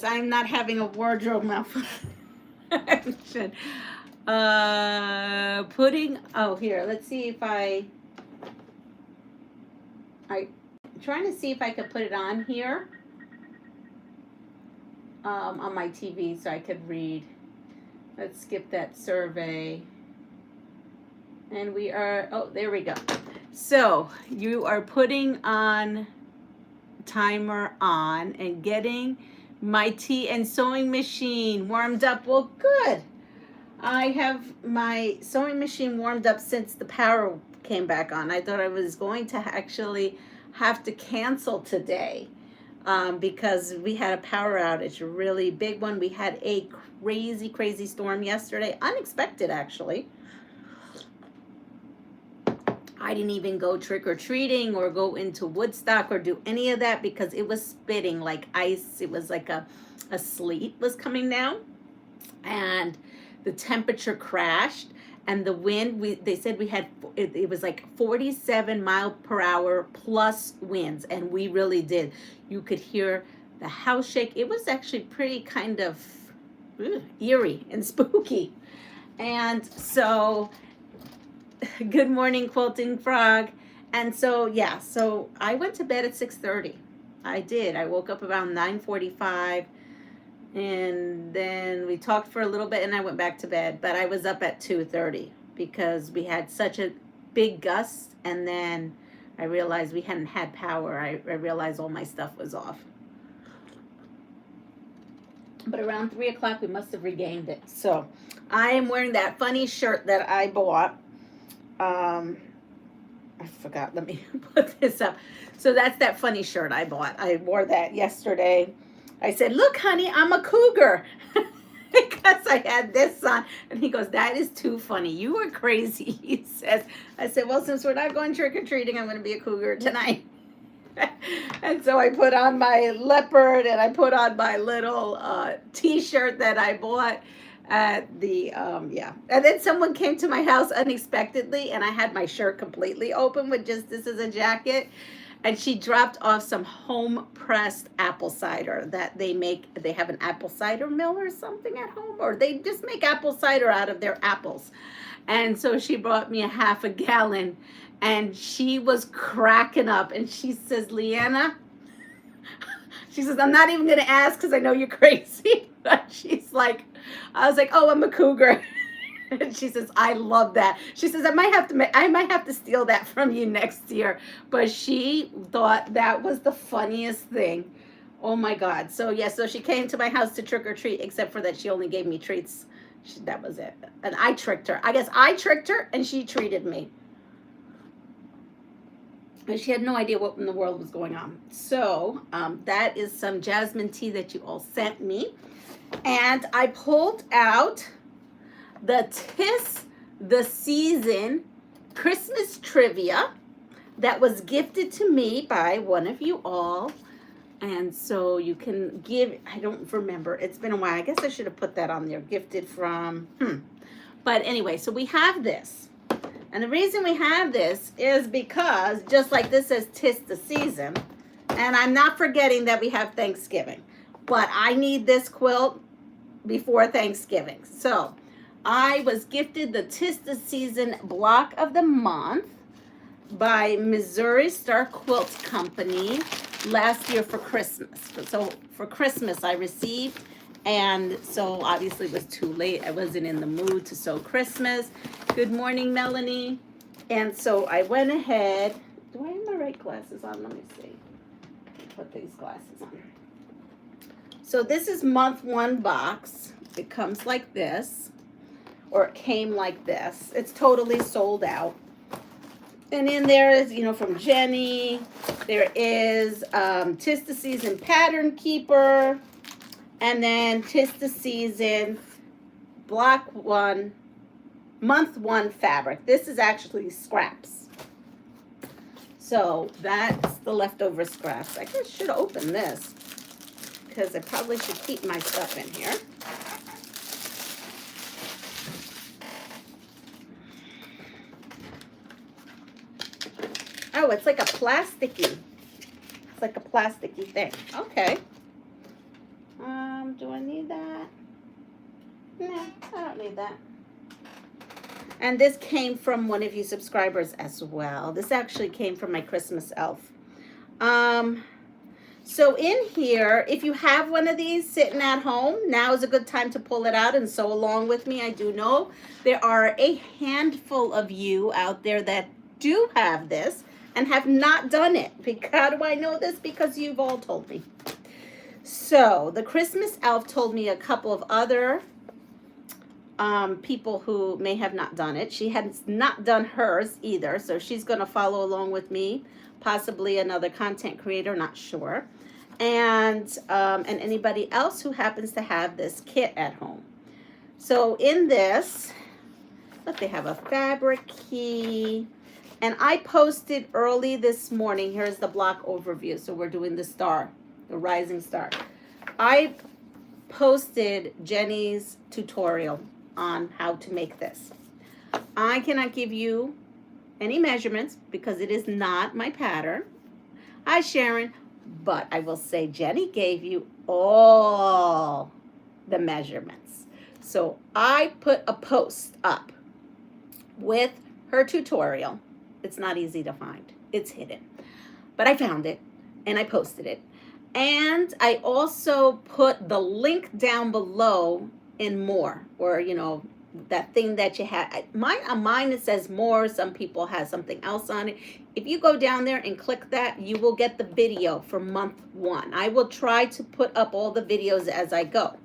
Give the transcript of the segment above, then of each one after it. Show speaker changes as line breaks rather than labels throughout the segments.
Yes, I'm not having a wardrobe malfunction. Putting, oh, here, let's see if I'm trying to see if I could put it on here, on my TV so I could read. Let's skip that survey. And we are, oh, there we go. So you are putting on timer on and getting my tea and sewing machine warmed up. Well, good. I have my sewing machine warmed up since the power came back on. I thought I was going to actually have to cancel today because we had a power outage, a really big one. We had a crazy storm yesterday, unexpected actually. I didn't even go trick-or-treating or go into Woodstock or do any of that because it was spitting like ice. It was like a sleet was coming down, and the temperature crashed, and the wind, they said we had, it was like 47 mile per hour plus winds, and we really did. You could hear the house shake. It was actually pretty kind of eerie and spooky. And so, good morning, Quilting Frog. And so, yeah, so I went to bed at 6:30. I did. I woke up around 9:45. And then we talked for a little bit and I went back to bed, but I was up at 2:30 because we had such a big gust, and then I realized we hadn't had power. I realized all my stuff was off. But around 3 o'clock we must have regained it. So I am wearing that funny shirt that I bought. I forgot, let me put this up. So that's that funny shirt I bought. I wore that yesterday. I said, look, honey, I'm a cougar. Because I had this on. And he goes, that is too funny. You are crazy, he says. I said, well, since we're not going trick-or-treating, I'm going to be a cougar tonight. And so I put on my leopard, and I put on my little T-shirt that I bought at the, yeah. And then someone came to my house unexpectedly, and I had my shirt completely open with just this as a jacket. And she dropped off some home-pressed apple cider that they make. They have an apple cider mill or something at home, or they just make apple cider out of their apples. And so she brought me a half a gallon, and she was cracking up. And she says, Leanna, she says, I'm not even going to ask because I know you're crazy. But she's like, I was like, oh, I'm a cougar. And she says, I love that. She says, I might have to steal that from you next year. But she thought that was the funniest thing. Oh my God. So yeah, so she came to my house to trick or treat, except for that she only gave me treats. That was it. And I tricked her. I guess I tricked her and she treated me. And she had no idea what in the world was going on. So that is some jasmine tea that you all sent me. And I pulled out the 'Tis the Season Christmas trivia that was gifted to me by one of you all. And so you can give, I don't remember, it's been a while. I guess I should have put that on there, gifted from, But anyway, so we have this. And the reason we have this is because, just like this says 'Tis the Season, and I'm not forgetting that we have Thanksgiving, but I need this quilt before Thanksgiving. So I was gifted the 'Tis the Season block of the month by Missouri Star Quilt Company last year for Christmas. So for Christmas I received, and so obviously it was too late. I wasn't in the mood to sew Christmas. Good morning, Melanie. And so I went ahead. Do I have my right glasses on? Let me see. Put these glasses on. So this is month 1 box. It comes like this. Or it came like this. It's totally sold out. And in there is, you know, from Jenny, there is 'Tis the Season Pattern Keeper, and then 'Tis the Season Block 1, Month 1 fabric. This is actually scraps. So that's the leftover scraps. I guess I should open this because I probably should keep my stuff in here. Oh, it's like a plasticky. It's like a plasticky thing. Okay. Do I need that? No, I don't need that. And this came from one of you subscribers as well. This actually came from my Christmas elf. So in here, if you have one of these sitting at home, now is a good time to pull it out and sew along with me. I do know there are a handful of you out there that do have this and have not done it. How do I know this? Because you've all told me. So the Christmas elf told me a couple of other people who may have not done it. She has not done hers either, so she's going to follow along with me, possibly another content creator, not sure, and anybody else who happens to have this kit at home. So in this, look, they have a fabric key, and I posted early this morning. Here's the block overview. So we're doing the star, the rising star. I posted Jenny's tutorial on how to make this. I cannot give you any measurements because it is not my pattern. Hi, Sharon. But I will say Jenny gave you all the measurements. So I put a post up with her tutorial. It's not easy to find. It's hidden. But I found it and I posted it. And I also put the link down below in more, or you know, that thing that you had. Mine it says more. Some people have something else on it. If you go down there and click that, you will get the video for month 1. I will try to put up all the videos as I go.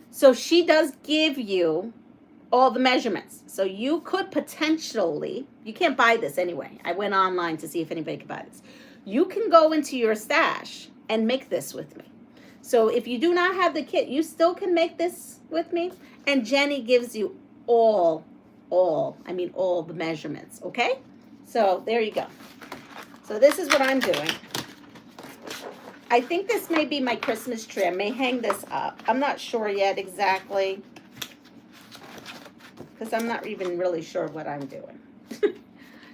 So she does give you all the measurements. So you could potentially, you can't buy this anyway. I went online to see if anybody could buy this. You can go into your stash and make this with me. So if you do not have the kit, you still can make this with me. And Jenny gives you all the measurements, okay? So there you go. So this is what I'm doing. I think this may be my Christmas tree. I may hang this up. I'm not sure yet exactly, because I'm not even really sure what I'm doing.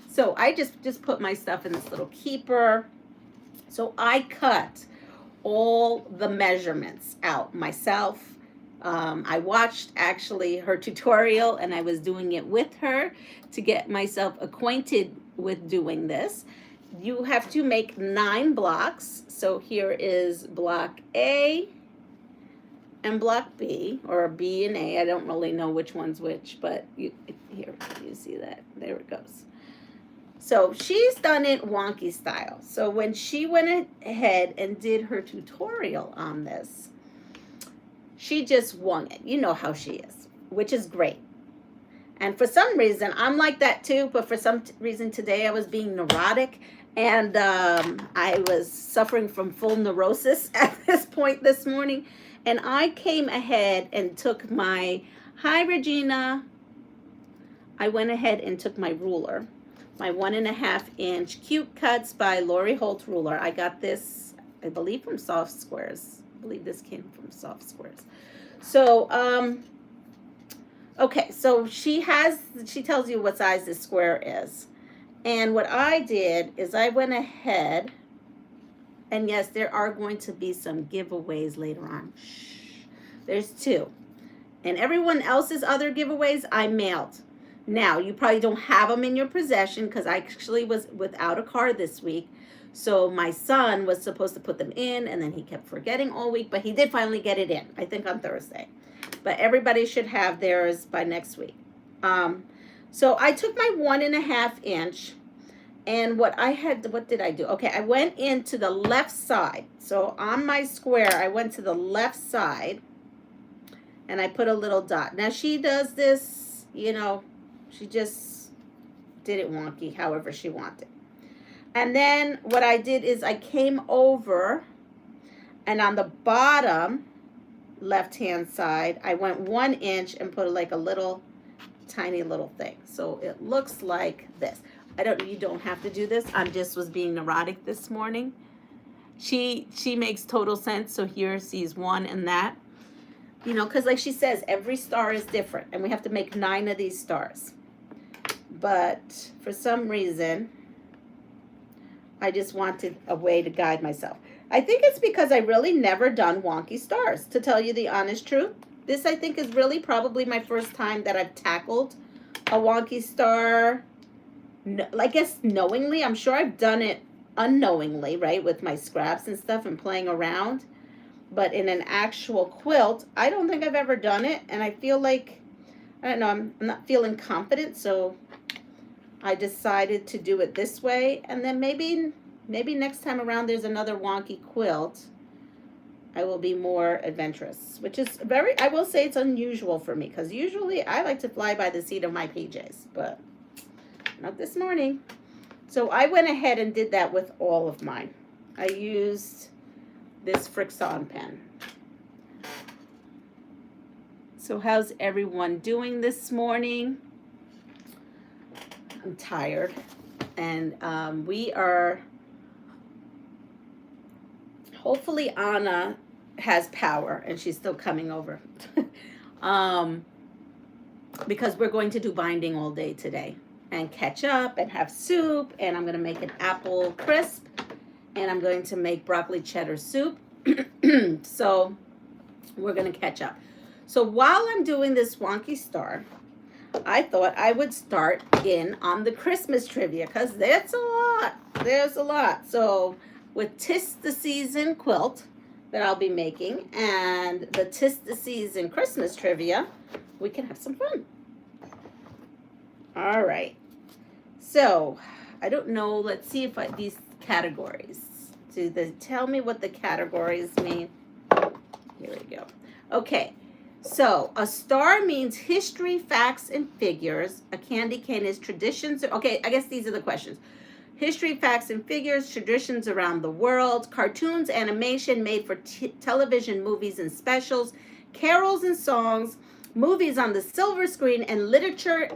So I just put my stuff in this little keeper. So I cut all the measurements out myself. I watched actually her tutorial and I was doing it with her to get myself acquainted with doing this. You have to make 9 blocks. So here is block A and block B, or B and A. I don't really know which one's which, but here you see that. There it goes. So she's done it wonky style. So when she went ahead and did her tutorial on this, she just wung it. You know how she is, which is great. And for some reason, I'm like that too, but for some reason today I was being neurotic, and I was suffering from full neurosis at this point this morning. And I came ahead and took my, hi Regina, I went ahead and took my ruler, my 1.5 inch Cute Cuts by Lori Holt ruler. I got this, I believe, from Soft Squares. I believe this came from Soft Squares. So, okay, so she tells you what size this square is. And what I did is I went ahead, and yes, there are going to be some giveaways later on. Shh. There's 2. And everyone else's other giveaways I mailed. Now, you probably don't have them in your possession because I actually was without a car this week. So my son was supposed to put them in, and then he kept forgetting all week, but he did finally get it in, I think on Thursday. But everybody should have theirs by next week. So I took my 1.5 inch, and what did I do? Okay, I went into the left side. So on my square, I went to the left side, and I put a little dot. Now she does this, you know, she just did it wonky, however she wanted. And then what I did is I came over, and on the bottom left-hand side, I went 1 inch and put like a little, tiny little thing. So it looks like this. You don't have to do this. I just was being neurotic this morning. She makes total sense. So here sees 1 and that. You know, because like she says, every star is different, and we have to make 9 of these stars. But for some reason, I just wanted a way to guide myself. I think it's because I really never done wonky stars, to tell you the honest truth. This, I think, is really probably my first time that I've tackled a wonky star. No, I guess knowingly. I'm sure I've done it unknowingly, right, with my scraps and stuff and playing around. But in an actual quilt, I don't think I've ever done it. And I feel like, I don't know, I'm not feeling confident. So I decided to do it this way. And then maybe next time around there's another wonky quilt, I will be more adventurous, which is very, I will say it's unusual for me, because usually I like to fly by the seat of my PJs, but not this morning. So I went ahead and did that with all of mine. I used this Frisson pen. So how's everyone doing this morning? I'm tired, and we are, hopefully Anna has power and she's still coming over. Because we're going to do binding all day today and catch up and have soup, and I'm going to make an apple crisp, and I'm going to make broccoli cheddar soup. So we're going to catch up. So while I'm doing this wonky star, I thought I would start in on the Christmas trivia, because that's a lot. There's a lot. So with 'Tis the Season quilt that I'll be making and the 'Tis the Season Christmas trivia, we can have some fun. All right. So I don't know. Let's see if these categories, do they tell me what the categories mean? Here we go. Okay. So a star means history, facts, and figures. A candy cane is traditions. Okay, I guess these are the questions. History, facts, and figures, traditions around the world, cartoons, animation made for television, movies, and specials, carols and songs, movies on the silver screen, and literature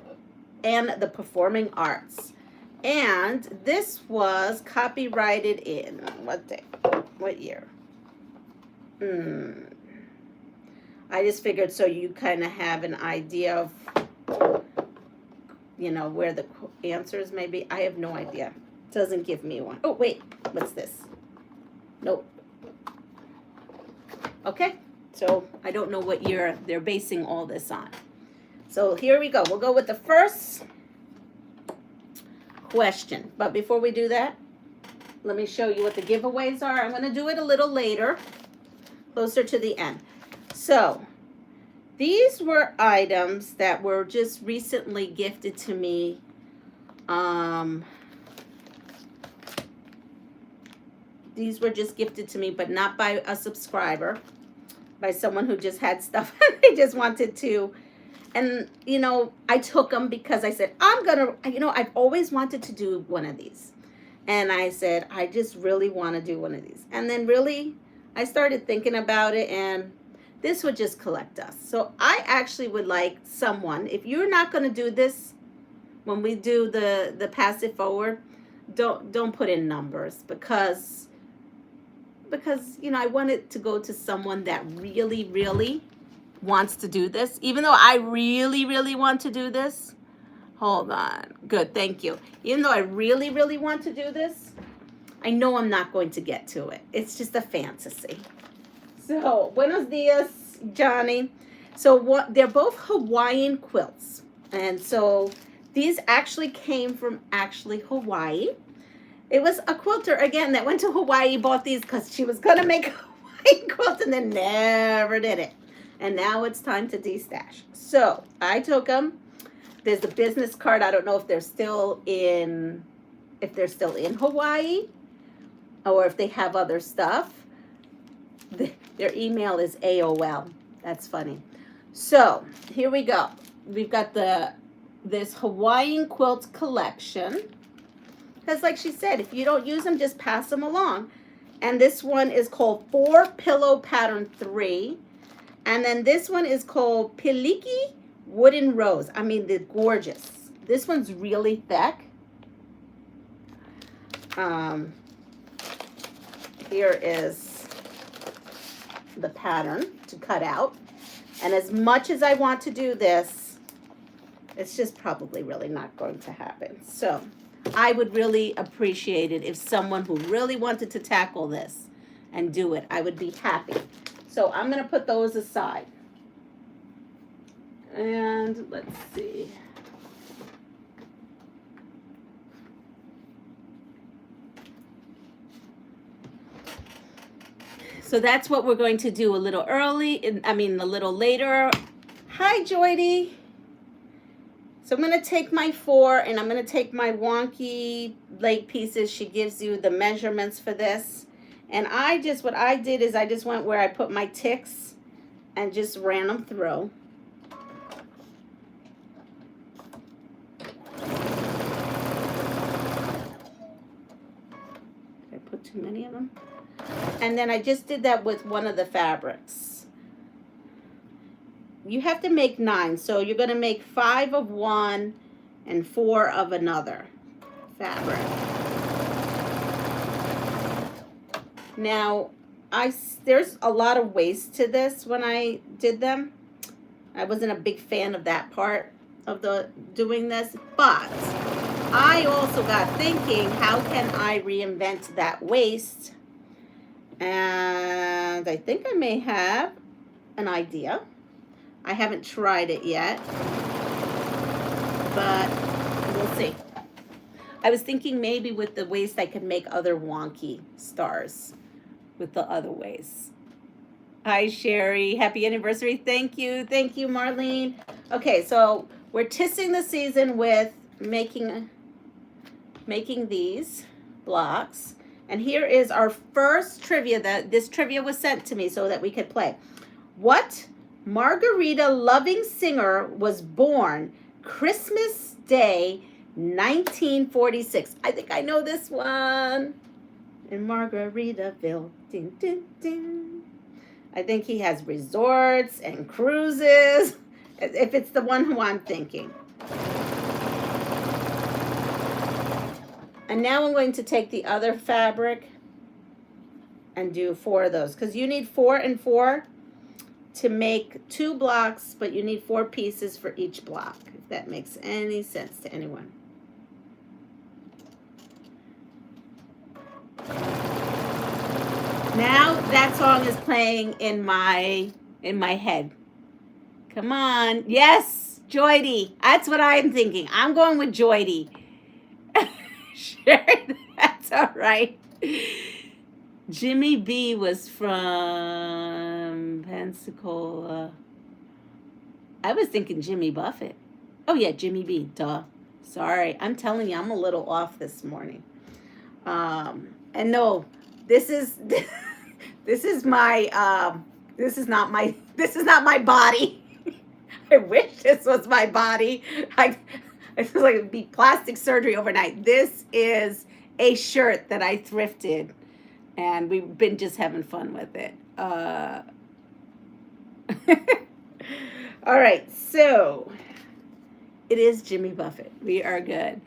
and the performing arts. And this was copyrighted in what day? What year? I just figured so you kind of have an idea of, you know, where the answers may be. I have no idea. It doesn't give me one. Oh, wait. What's this? Nope. Okay. So I don't know what year they're basing all this on. So here we go. We'll go with the first question. But before we do that, let me show you what the giveaways are. I'm going to do it a little later, closer to the end. So these were items that were just recently gifted to me. These were just gifted to me, but not by a subscriber, by someone who just had stuff they just wanted to. And, you know, I took them because I said, I'm going to, you know, I've always wanted to do one of these. And I said, I just really want to do one of these. And then really, I started thinking about it, and this would just collect us. So I actually would like someone, if you're not going to do this, when we do the pass it forward, don't put in numbers, because you know, I want it to go to someone that really, really wants to do this. Even though I really, really want to do this. Hold on. Good, thank you. Even though I really, really want to do this, I know I'm not going to get to it. It's just a fantasy. So, buenos dias, Johnny. So they're both Hawaiian quilts. And so these actually came from Hawaii. It was a quilter, again, that went to Hawaii, bought these because she was going to make a Hawaiian quilt and then never did it. And now it's time to destash. So I took them. There's a business card. I don't know if they're still in Hawaii or if they have other stuff. Their email is AOL. That's funny. So here we go. We've got this Hawaiian quilt collection. Because like she said, if you don't use them, just pass them along. And this one is called 4 Pillow Pattern 3. And then this one is called Piliki Wooden Rose. I mean, they're gorgeous. This one's really thick. Here is the pattern to cut out. And as much as I want to do this, it's just probably really not going to happen. So I would really appreciate it if someone who really wanted to tackle this and do it. I would be happy. So I'm going to put those aside. And let's see. So that's what we're going to do a little early, a little later. Hi, Joydy. So I'm going to take my 4 and I'm going to take my wonky leg pieces. She gives you the measurements for this. And what I did is I just went where I put my ticks and just ran them through. Did I put too many of them? And then I just did that with one of the fabrics. You have to make 9, so you're going to make 5 of one and 4 of another fabric. Now, there's a lot of waste to this when I did them. I wasn't a big fan of that part of doing this, but I also got thinking, how can I reinvent that waste? And I think I may have an idea. I haven't tried it yet, but we'll see. I was thinking maybe with the waist I could make other wonky stars with the other waist. Hi, Sherry. Happy anniversary. Thank you. Thank you, Marlene. Okay, so we're tissing the season with making these blocks. And here is our first trivia. This trivia was sent to me so that we could play. What margarita loving singer was born Christmas Day 1946? I think I know this one. In Margaritaville. Ding, ding, ding. I think he has resorts and cruises. If it's the one who I'm thinking. And now I'm going to take the other fabric and do 4 of those. Because you need 4 and 4 to make 2 blocks, but you need 4 pieces for each block, if that makes any sense to anyone. Now that song is playing in my head. Come on. Yes, Joydy. That's what I'm thinking. I'm going with Joydy. Sure, that's all right. Jimmy B was from Pensacola. I was thinking Jimmy Buffett. Oh, yeah, Jimmy B. Duh. Sorry. I'm telling you, I'm a little off this morning. And no, this is my this is not my body. I wish this was my body. I feel like it'd be plastic surgery overnight. This is a shirt that I thrifted, and we've been just having fun with it. All right, so it is Jimmy Buffett. We are good.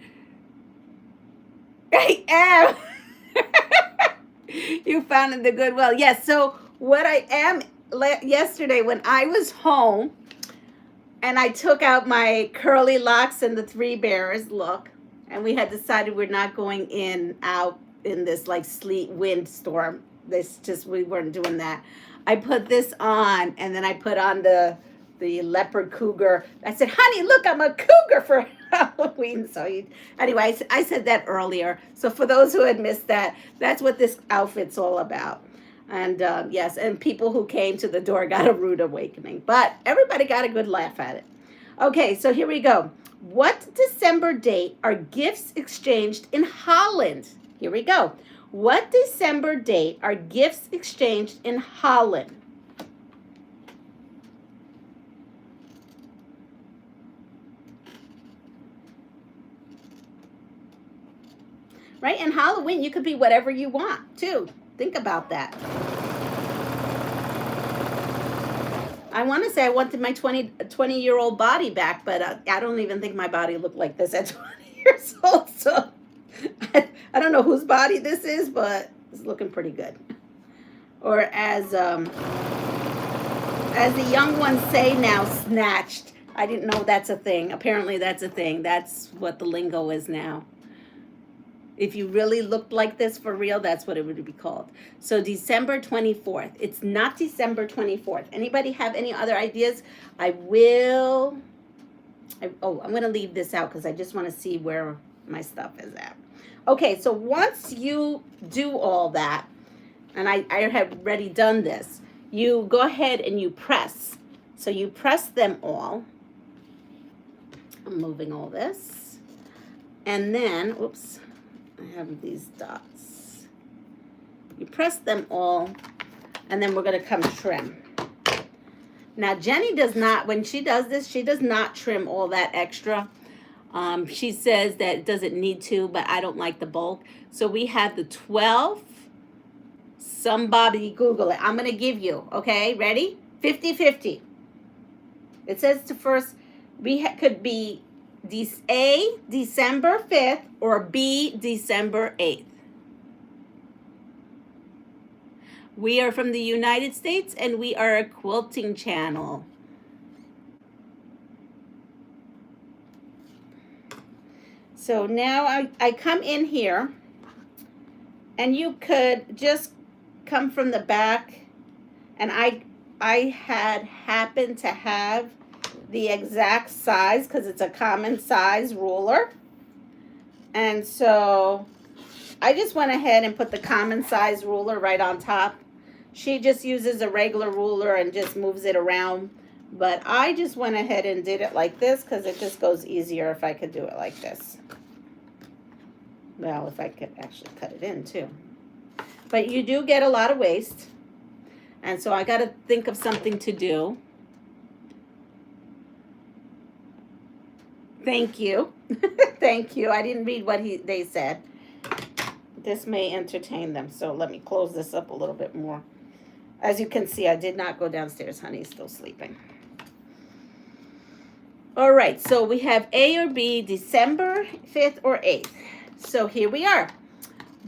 I am. You found in the Goodwill. Yes, so what I am, yesterday when I was home, and I took out my curly locks and the 3 Bears look, and we had decided we're not going out in this like sleet wind storm. We weren't doing that. I put this on, and then I put on the leopard cougar. I said, honey, look, I'm a cougar for Halloween. So anyway, I said that earlier. So for those who had missed that, that's what this outfit's all about. And yes, and people who came to the door got a rude awakening. But everybody got a good laugh at it. Okay, so here we go. What December date are gifts exchanged in Holland? Here we go. What December date are gifts exchanged in Holland? Right? And Halloween, you could be whatever you want, too. Think about that. I want to say I wanted my 20-year-old body back, but I don't even think my body looked like this at 20 years old. So I don't know whose body this is, but it's looking pretty good. Or as the young ones say now, snatched. I didn't know that's a thing. Apparently that's a thing. That's what the lingo is now. If you really looked like this for real, that's what it would be called. So December 24th. It's not December 24th. Anybody have any other ideas? I'm going to leave this out because I just want to see where my stuff is at. Okay, so once you do all that, and I have already done this, you go ahead and you press. So you press them all. I'm moving all this. And then, oops, I have these dots. You press them all, and then we're going to come trim. Now, Jenny does not, when she does this, she does not trim all that extra. She says that it doesn't need to, but I don't like the bulk. So we have the 12. Somebody Google it. I'm going to give you, okay? Ready? 50-50. It says to first, could be A, December 5th, or B, December 8th. We are from the United States, and we are a quilting channel. So now I come in here, and you could just come from the back, and I had happened to have the exact size because it's a common size ruler. And so I just went ahead and put the common size ruler right on top. She just uses a regular ruler and just moves it around. But I just went ahead and did it like this because it just goes easier if I could do it like this. Well, if I could actually cut it in too. But you do get a lot of waste. And so I got to think of something to do. Thank you. Thank you. I didn't read what they said. This may entertain them. So let me close this up a little bit more. As you can see, I did not go downstairs. Honey's still sleeping. All right. So we have A or B, December 5th or 8th. So here we are.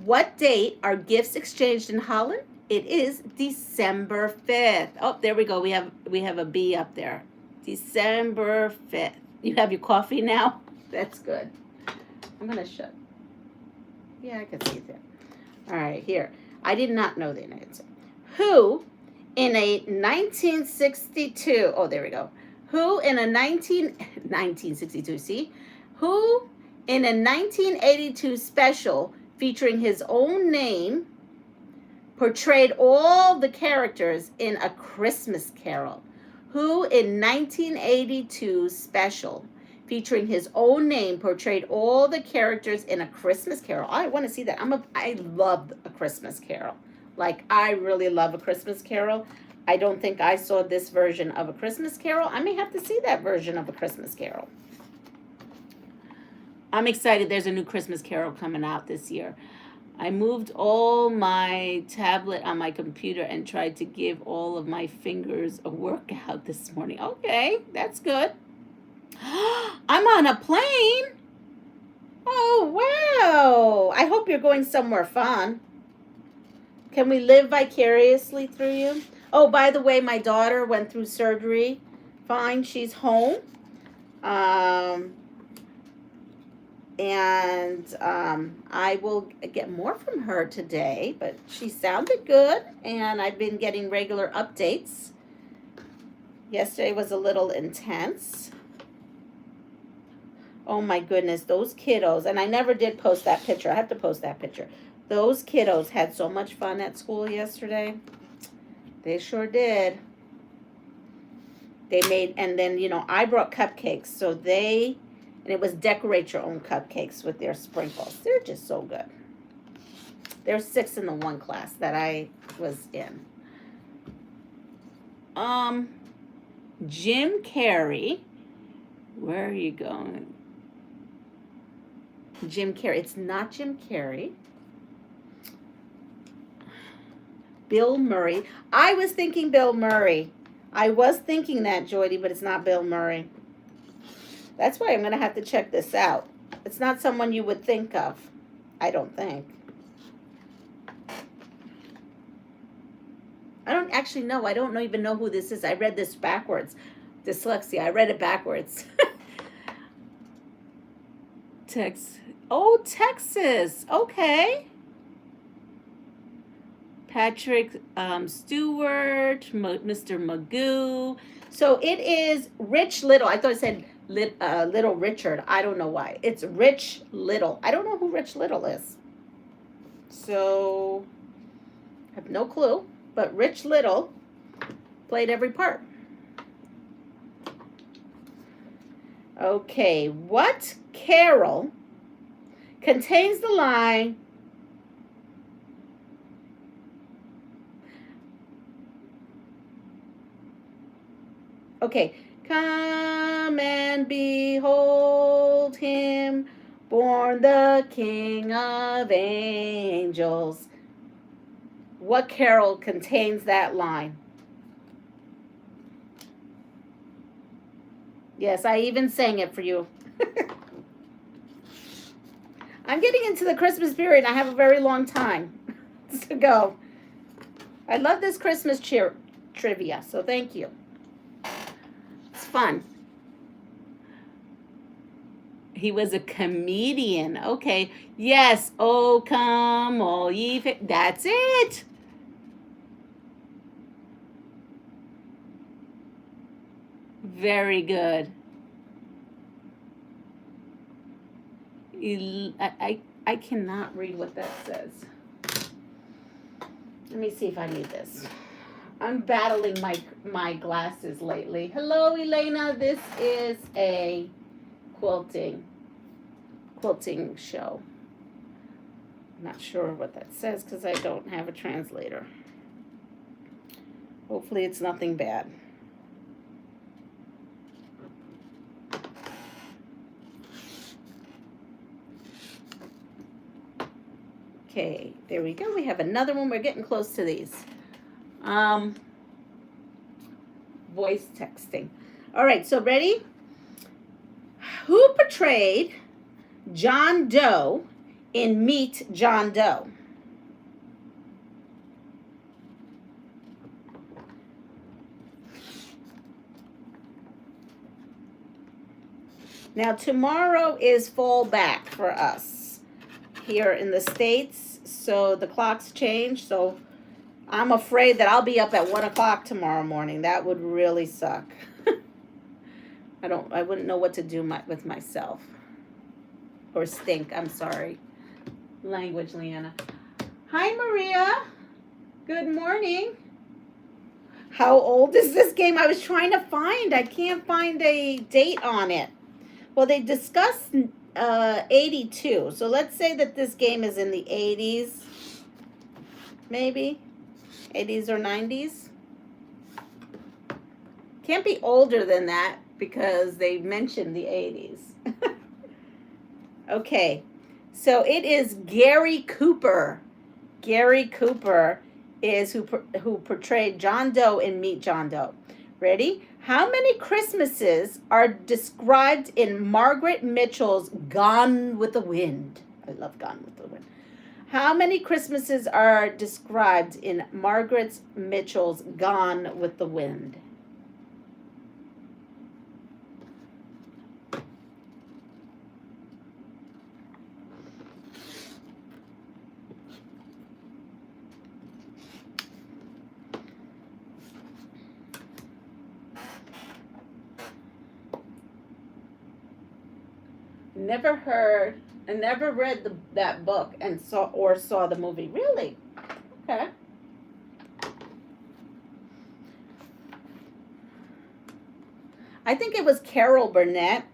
What date are gifts exchanged in Holland? It is December 5th. Oh, there we go. We have a B up there. December 5th. You have your coffee now? That's good. I'm going to shut. Yeah, I can see that. All right, here. I did not know the answer. Who in a 1962, oh, there we go. Who in a 1962, see? Who in a 1982 special featuring his own name portrayed all the characters in A Christmas Carol? Who in 1982 special featuring his own name portrayed all the characters in A Christmas Carol? I want to see that. I love A Christmas Carol. Like, I really love A Christmas Carol. I don't think I saw this version of A Christmas Carol. I may have to see that version of A Christmas Carol. I'm excited. There's a new Christmas Carol coming out this year. I moved all my tablet on my computer and tried to give all of my fingers a workout this morning. Okay, that's good. I'm on a plane. Oh, wow. I hope you're going somewhere fun. Can we live vicariously through you? Oh, by the way, my daughter went through surgery. Fine, she's home. And I will get more from her today, but she sounded good, and I've been getting regular updates. Yesterday was a little intense. Oh my goodness, those kiddos, and I never did post that picture. I have to post that picture. Those kiddos had so much fun at school yesterday. They sure did. They made, and then, you know, I brought cupcakes, so they... And it was decorate your own cupcakes with their sprinkles. They're just so good. There's 6 in the one class that I was in. Jim Carrey. Where are you going? Jim Carrey. It's not Jim Carrey. Bill Murray. I was thinking Bill Murray. I was thinking that, Joydie, but it's not Bill Murray. That's why I'm going to have to check this out. It's not someone you would think of, I don't think. I don't actually know. I don't even know who this is. I read this backwards. Dyslexia. I read it backwards. Text. Oh, Texas. Okay. Patrick Stewart, Mr. Magoo. So it is Rich Little. I thought it said Little Richard. I don't know why. It's Rich Little. I don't know who Rich Little is. So I have no clue. But Rich Little played every part. Okay, what carol contains the line, okay, come and behold him, born the King of Angels. What carol contains that line? Yes, I even sang it for you. I'm getting into the Christmas period. I have a very long time to go. I love this Christmas trivia, so thank you. It's fun. He was a comedian. Okay. Yes. Oh, come all ye. That's it. Very good. I cannot read what that says. Let me see if I need this. I'm battling my glasses lately. Hello, Elena. This is a quilting show. I'm not sure what that says because I don't have a translator. Hopefully it's nothing bad. Okay, there we go. We have another one. We're getting close to these. Voice texting. All right, so ready? Who portrayed John Doe in Meet John Doe? Now, tomorrow is fall back for us here in the States, so the clocks change, so I'm afraid that I'll be up at 1 o'clock tomorrow morning. That would really suck. I wouldn't know what to do with myself. Or stink, I'm sorry. Language, Leanna. Hi, Maria. Good morning. How old is this game? I was trying to find. I can't find a date on it. Well, they discussed 82. So let's say that this game is in the 80s. Maybe. 80s or 90s. Can't be older than that because they mentioned the 80s. Okay. So it is Gary Cooper. Gary Cooper is who portrayed John Doe in Meet John Doe. Ready? How many Christmases are described in Margaret Mitchell's Gone with the Wind? I love Gone with the Wind. How many Christmases are described in Margaret Mitchell's Gone with the Wind? Never heard and never read that book and saw the movie. Really? Okay. I think it was Carol Burnett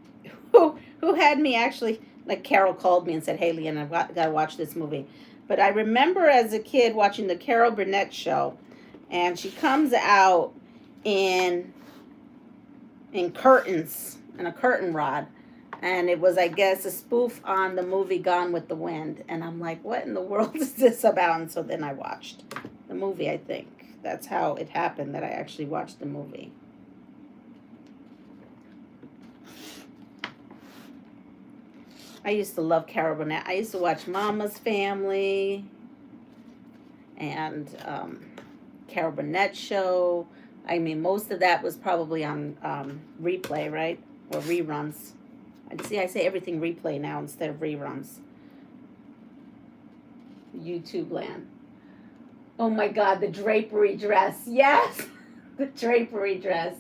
who had me actually, like Carol called me and said, "Hey, Leanne, I've got to watch this movie." But I remember as a kid watching the Carol Burnett show, and she comes out in curtains and a curtain rod. And it was, I guess, a spoof on the movie Gone with the Wind. And I'm like, what in the world is this about? And so then I watched the movie, I think. That's how it happened that I actually watched the movie. I used to love Carol Burnett. I used to watch Mama's Family and Carol Burnett show. I mean, most of that was probably on replay, right? Or reruns. I say everything replay now instead of reruns. YouTube land. Oh my God, the drapery dress. Yes, the drapery dress.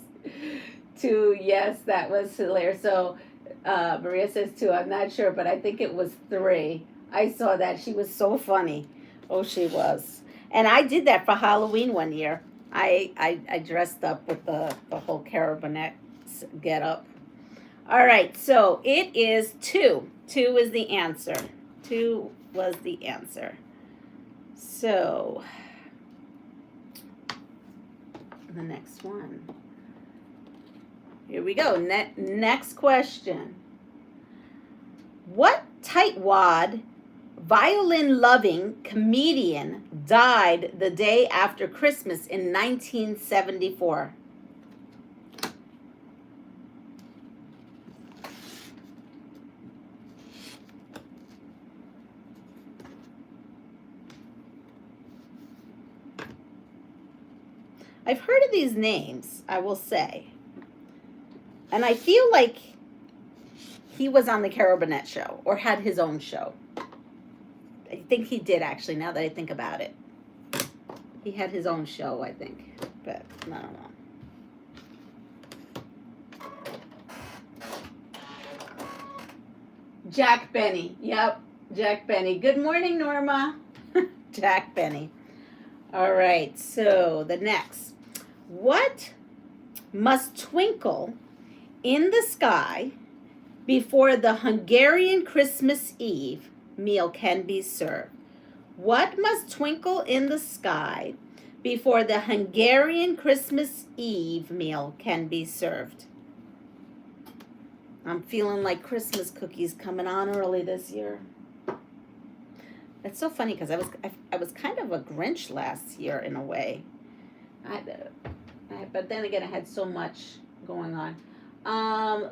2, yes, that was hilarious. So Maria says 2, I'm not sure, but I think it was 3. I saw that. She was so funny. Oh, she was. And I did that for Halloween one year. I dressed up with the whole carabinet get up. All right, so it is 2. 2 is the answer. 2 was the answer. So the next one. Here we go. Next question. What tightwad, violin-loving comedian died the day after Christmas in 1974? I've heard of these names, I will say. And I feel like he was on the Carabinet show or had his own show. I think he did, actually, now that I think about it. He had his own show, I think. But I don't know. Jack Benny. Yep, Jack Benny. Good morning, Norma. Jack Benny. All right, so the next. What must twinkle in the sky before the Hungarian Christmas Eve meal can be served? What must twinkle in the sky before the Hungarian Christmas Eve meal can be served? I'm feeling like Christmas cookies coming on early this year. It's so funny because I was kind of a Grinch last year in a way. But then again, I had so much going on.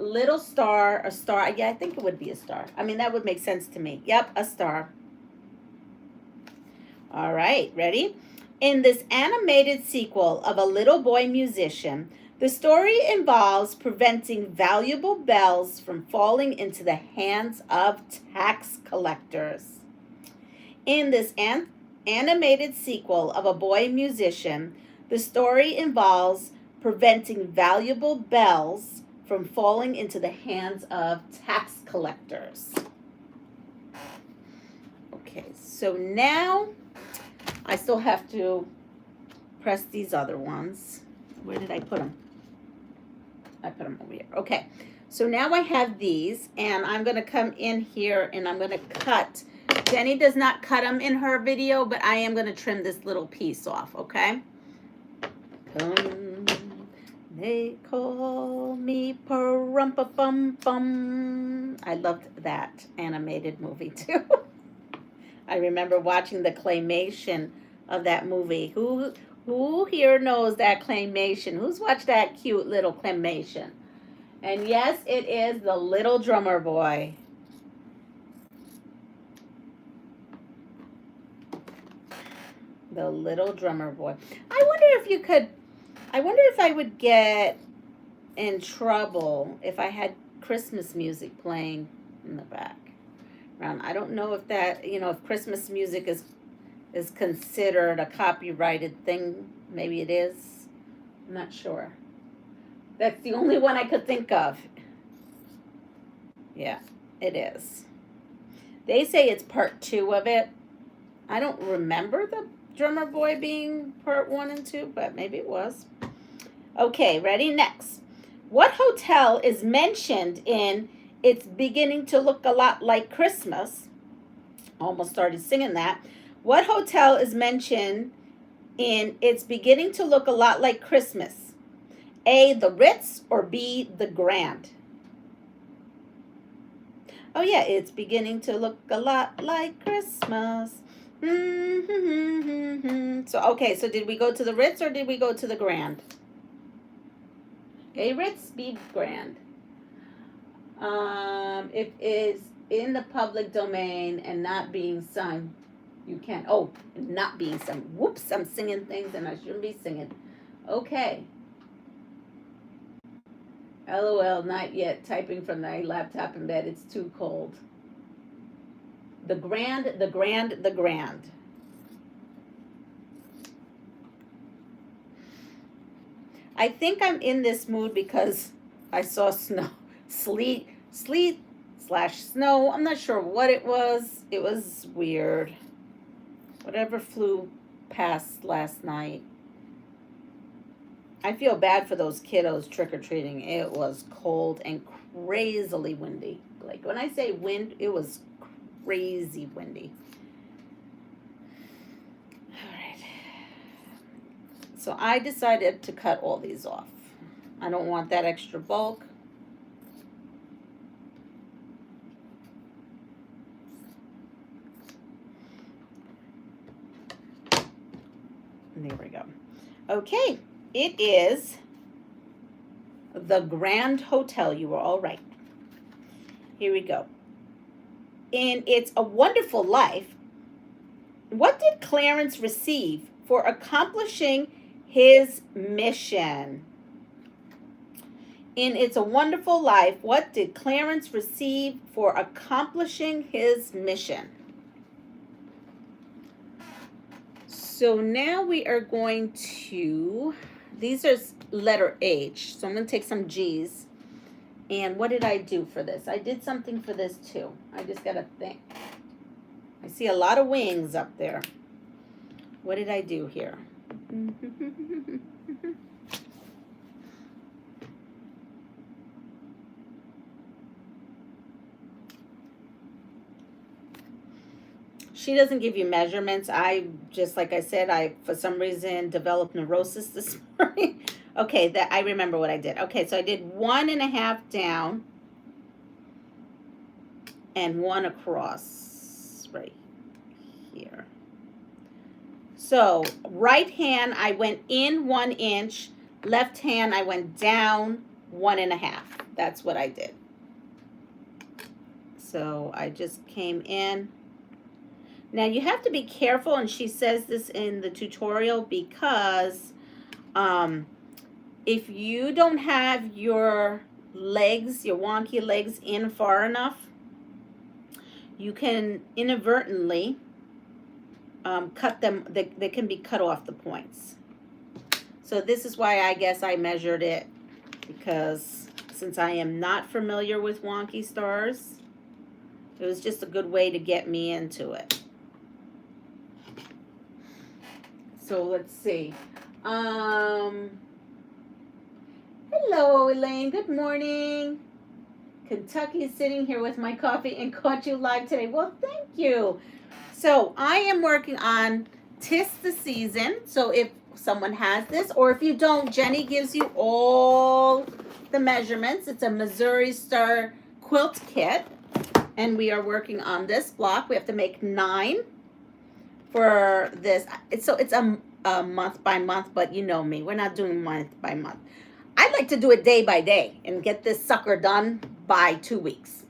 Little star, a star. Yeah, I think it would be a star. I mean, that would make sense to me. Yep, a star. All right, ready? In this animated sequel of A Little Boy Musician, the story involves preventing valuable bells from falling into the hands of tax collectors. In this animated sequel of A Boy Musician, the story involves preventing valuable bells from falling into the hands of tax collectors. Okay, so now I still have to press these other ones. Where did I put them? I put them over here. Okay, so now I have these, and I'm going to come in here and I'm going to cut. Jenny does not cut them in her video, but I am going to trim this little piece off, okay? They call me Parumpa-Bum-Bum. I loved that animated movie too. I remember watching the claymation of that movie. Who here knows that claymation? Who's watched that cute little claymation? And yes, it is the Little Drummer Boy. The Little Drummer Boy. I wonder if I would get in trouble if I had Christmas music playing in the background. I don't know if that, if Christmas music is considered a copyrighted thing. Maybe it is. I'm not sure. That's the only one I could think of. Yeah, it is. They say it's part 2 of it. I don't remember the Drummer Boy being part 1 and 2, but maybe it was. Okay, ready? Next. What hotel is mentioned in It's Beginning to Look a Lot Like Christmas? Almost started singing that. What hotel is mentioned in It's Beginning to Look a Lot Like Christmas? A, the Ritz, or B, the Grand? Oh yeah, it's beginning to look a lot like Christmas. So, okay, so did we go to the Ritz or did we go to the Grand? A, Ritz, B, Grand. If it's in the public domain and not being sung, you can. Oh, not being sung. Whoops, I'm singing things and I shouldn't be singing. Okay. LOL, not yet. Typing from my laptop in bed. It's too cold. The Grand, the Grand, the Grand. I think I'm in this mood because I saw snow, sleet slash snow. I'm not sure what it was. It was weird. Whatever flew past last night. I feel bad for those kiddos trick-or-treating. It was cold and crazily windy. Like when I say wind, it was crazy windy. All right. So I decided to cut all these off. I don't want that extra bulk. And there we go. Okay, it is the Grand Hotel. You were all right. Here we go. In It's a Wonderful Life, what did Clarence receive for accomplishing his mission? In It's a Wonderful Life, what did Clarence receive for accomplishing his mission? So now we are going to, these are letter H, so I'm going to take some G's. And what did I do for this? I did something for this too. I just got to think. I see a lot of wings up there. What did I do here? She doesn't give you measurements. I just, like I said, I for some reason developed neurosis this morning. Okay, that I remember what I did. Okay, so I did 1.5 down and 1 across right here. So right hand I went in 1 inch, left hand I went down 1.5. That's what I did. So I just came in. Now you have to be careful, and she says this in the tutorial, because if you don't have your legs, your wonky legs in far enough, you can inadvertently cut them. They can be cut off the points. So this is why I guess I measured it, because since I am not familiar with wonky stars, it was just a good way to get me into it. So let's see. Hello, Elaine. Good morning. Kentucky is sitting here with my coffee and caught you live today. Well, thank you. So I am working on 'Tis the Season. So if someone has this, or if you don't, Jenny gives you all the measurements. It's a Missouri Star quilt kit, and we are working on this block. We have to make 9 for this. It's a month by month, but you know me, we're not doing month by month. I'd like to do it day by day and get this sucker done by 2 weeks.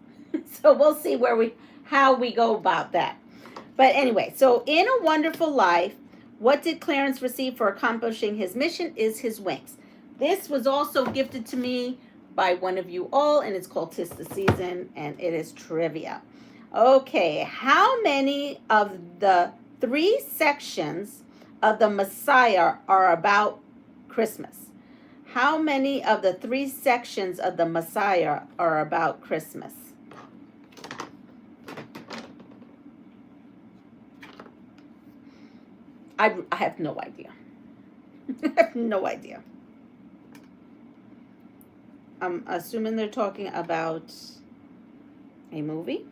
So we'll see how we go about that. But anyway, so in A Wonderful Life, what did Clarence receive for accomplishing his mission is his wings. This was also gifted to me by one of you all, and it's called 'Tis the Season, and it is trivia. Okay, how many of the 3 sections of the Messiah are about Christmas? How many of the 3 sections of the Messiah are about Christmas? I have no idea. I have no idea. I'm assuming they're talking about a movie.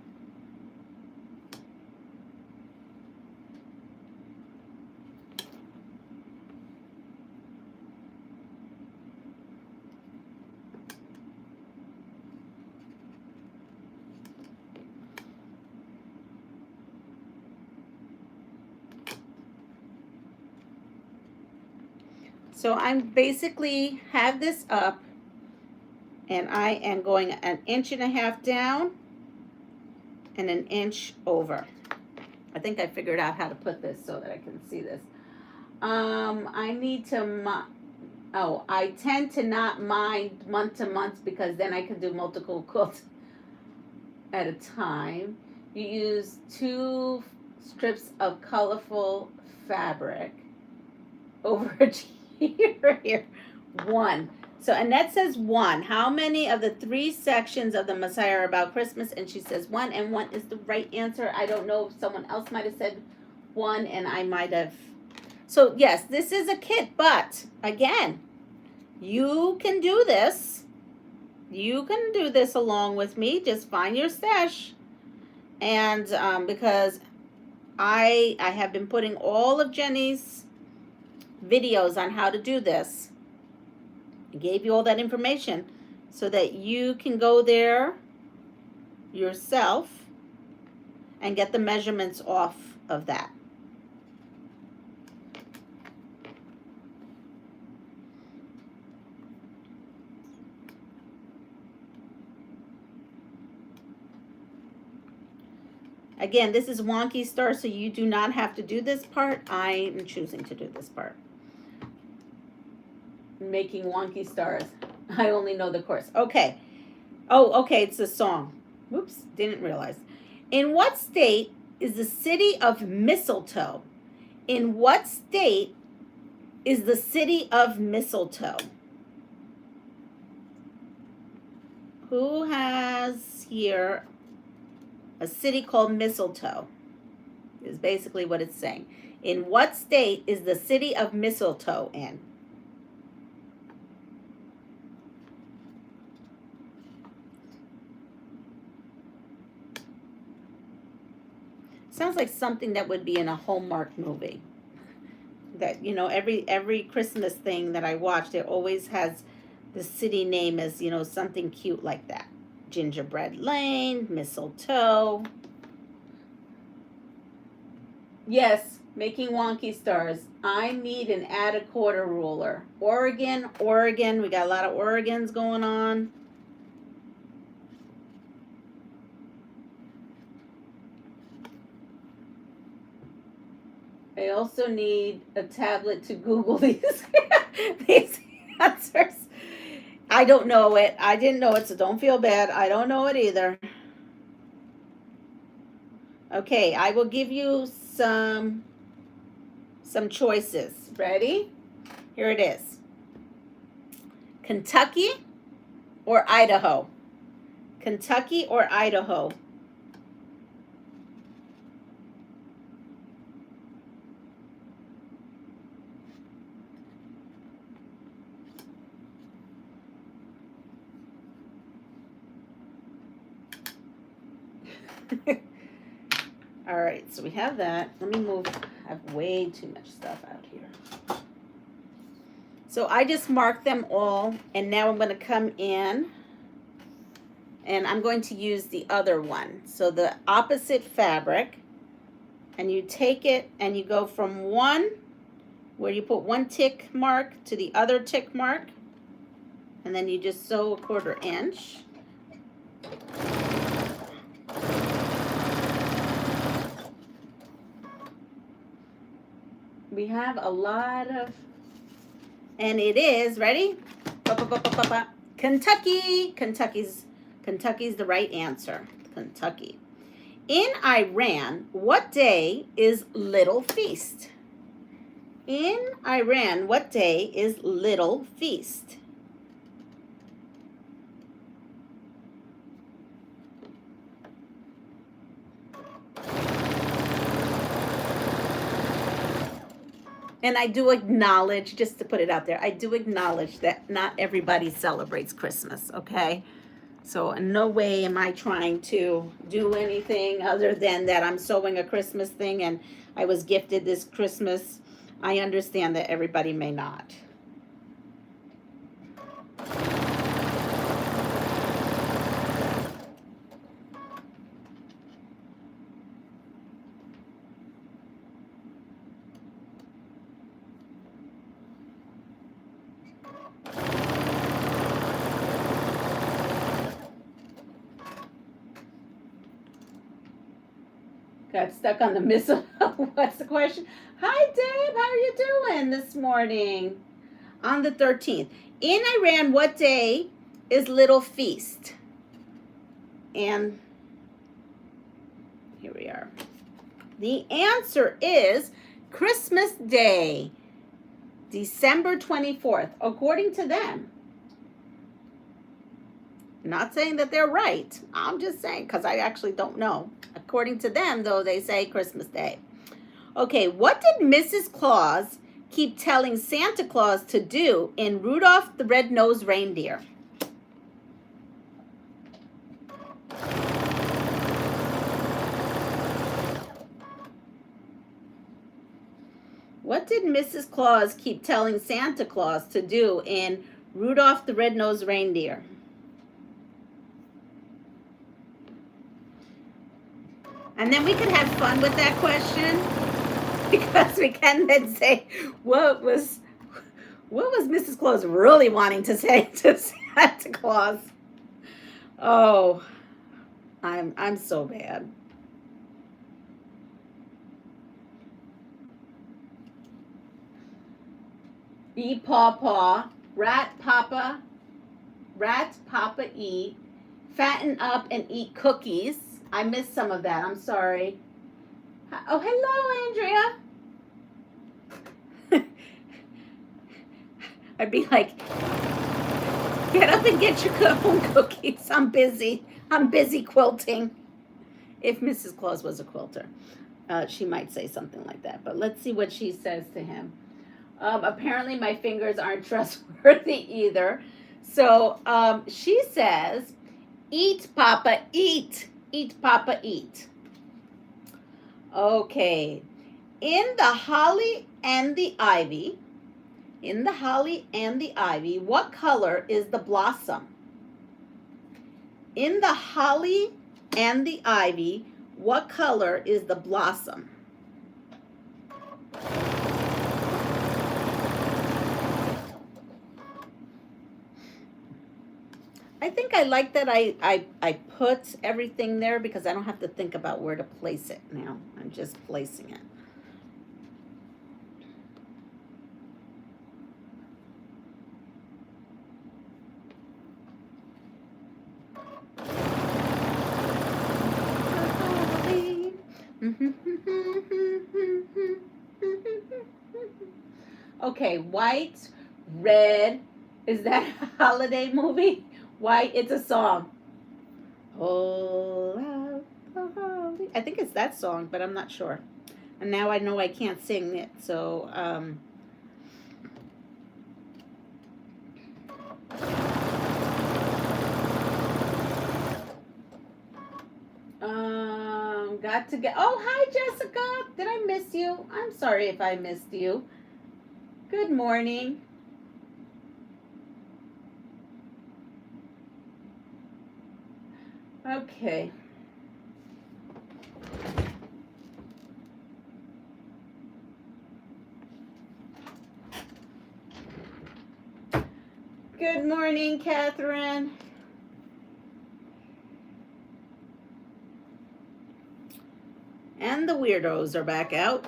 So I'm basically have this up, and I am going 1.5 inches down and 1 inch over. I think I figured out how to put this so that I can see this. I need to, I tend to not mind month to month, because then I can do multiple quilts at a time. You use 2 strips of colorful fabric over a here. 1. So Annette says 1. How many of the 3 sections of the Messiah are about Christmas? And she says 1, and 1 is the right answer. I don't know if someone else might have said 1, and I might have. So yes, this is a kit, but again, you can do this. You can do this along with me. Just find your stash. And because I have been putting all of Jenny's videos on how to do this. I gave you all that information so that you can go there yourself and get the measurements off of that. Again, this is Wonky Star, so you do not have to do this part. I am choosing to do this part. Making Wonky Stars. I only know the chorus. Okay. Oh, okay, it's a song. Whoops, didn't realize. In what state is the city of Mistletoe? In what state is the city of Mistletoe? Who has here a city called Mistletoe? Is basically what it's saying. In what state is the city of Mistletoe in? Sounds like something that would be in a Hallmark movie. That, you know, every Christmas thing that I watch, it always has the city name as, you know, something cute like that. Gingerbread Lane, Mistletoe. Yes, making Wonky Stars. I need an add a quarter ruler. Oregon, Oregon. We got a lot of Oregons going on. I also need a tablet to Google these answers. I don't know it. I didn't know it, so don't feel bad. I don't know it either. Okay, I will give you some choices. Ready? Here it is. Kentucky or Idaho? Kentucky or Idaho? All right, so we have that. Let me move. I have way too much stuff out here. So I just marked them all, and now I'm going to come in, and I'm going to use the other one. So the opposite fabric, and you take it, and you go from one, where you put one tick mark, to the other tick mark, and then you just sew a 1/4 inch. We have a lot of, and it is, ready? Kentucky. Kentucky's the right answer. Kentucky. In Iran, what day is Little Feast? In Iran, what day is Little Feast? And I do acknowledge, just to put it out there, I do acknowledge that not everybody celebrates Christmas, okay? So in no way am I trying to do anything other than that I'm sewing a Christmas thing and I was gifted this Christmas. I understand that everybody may not. Got stuck on the missile. What's the question? Hi, Dave. How are you doing this morning? On the 13th. In Iran, what day is Little Feast? And here we are. The answer is Christmas Day. December 24th, according to them. Not saying that they're right. I'm just saying because I actually don't know. According to them, though, they say Christmas Day. Okay, what did Mrs. Claus keep telling Santa Claus to do in Rudolph the Red-Nosed Reindeer? What did Mrs. Claus keep telling Santa Claus to do in Rudolph the Red-Nosed Reindeer? And then we could have fun with that question, because we can then say, what was Mrs. Claus really wanting to say to Santa Claus? Oh, I'm so bad. Eat pawpaw, rat papa eat, fatten up and eat cookies. I missed some of that. I'm sorry. Oh, hello, Andrea. I'd be like, get up and get your own cookies. I'm busy. I'm busy quilting. If Mrs. Claus was a quilter, she might say something like that. But let's see what she says to him. Apparently, my fingers aren't trustworthy either. So she says, eat, Papa, eat. Eat, Papa, eat. Okay. In the holly and the ivy, what color is the blossom? In the holly and the ivy, what color is the blossom? I think I like that I put everything there because I don't have to think about where to place it now. I'm just placing it. Okay, white, red. Is that a holiday movie? White, it's a song. Oh, I think it's that song, but I'm not sure. And now I know I can't sing it, so got to get. Oh, hi, Jessica. Did I miss you? I'm sorry if I missed you. Good morning. Okay. Good morning, Catherine. And the weirdos are back out.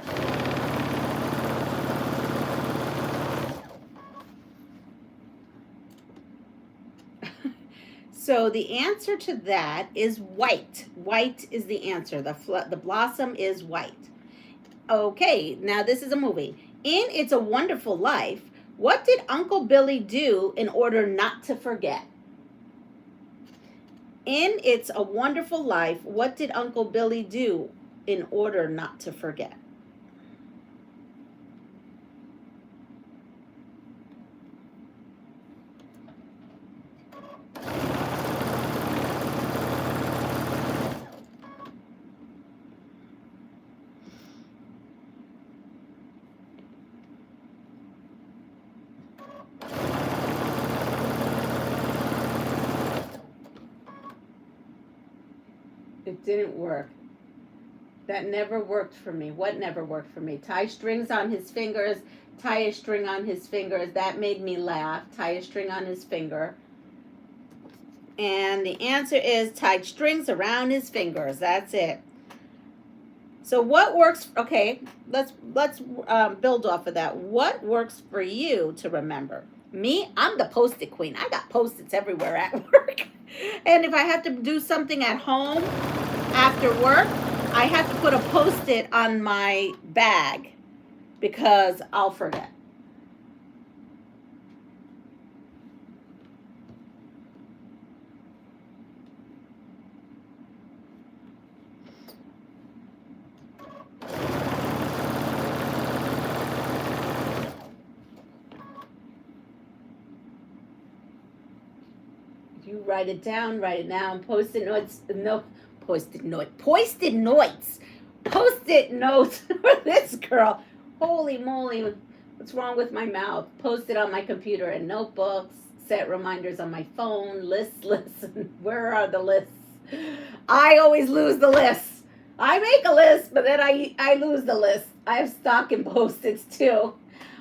So the answer to that is white. White is the answer. The blossom is white. Okay, now this is a movie. In It's a Wonderful Life, what did Uncle Billy do in order not to forget? In It's a Wonderful Life, what did Uncle Billy do in order not to forget? It didn't work. That never worked for me. What never worked for me? Tie strings on his fingers, tie a string on his fingers. That made me laugh. Tie a string on his finger. And the answer is tied strings around his fingers. That's it. So what works? Okay, let's build off of that. What works for you to remember? Me, I'm the Post-it queen. I got Post-its everywhere at work. And if I have to do something at home after work, I have to put a Post-it on my bag because I'll forget. You write it down, write it down. Post-it notes. No, post-it notes. Post-it notes. Post-it notes for this girl. Holy moly. What's wrong with my mouth? Post it on my computer and notebooks. Set reminders on my phone. Lists. Where are the lists? I always lose the lists. I make a list, but then I lose the list. I have stock and Post-its too.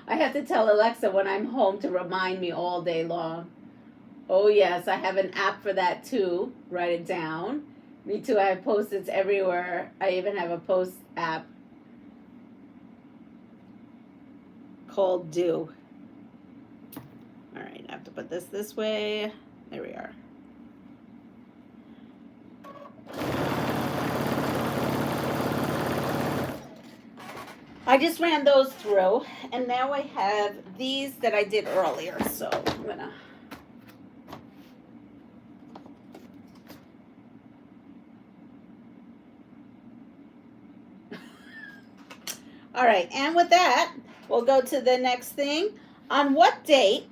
I have to tell Alexa when I'm home to remind me all day long. Oh yes, I have an app for that too. Write it down. Me too, I have Post-its everywhere. I even have a post app called Do. All right, I have to put this way. There we are. I just ran those through, and now I have these that I did earlier, so I'm gonna. All right, and with that, we'll go to the next thing. On what date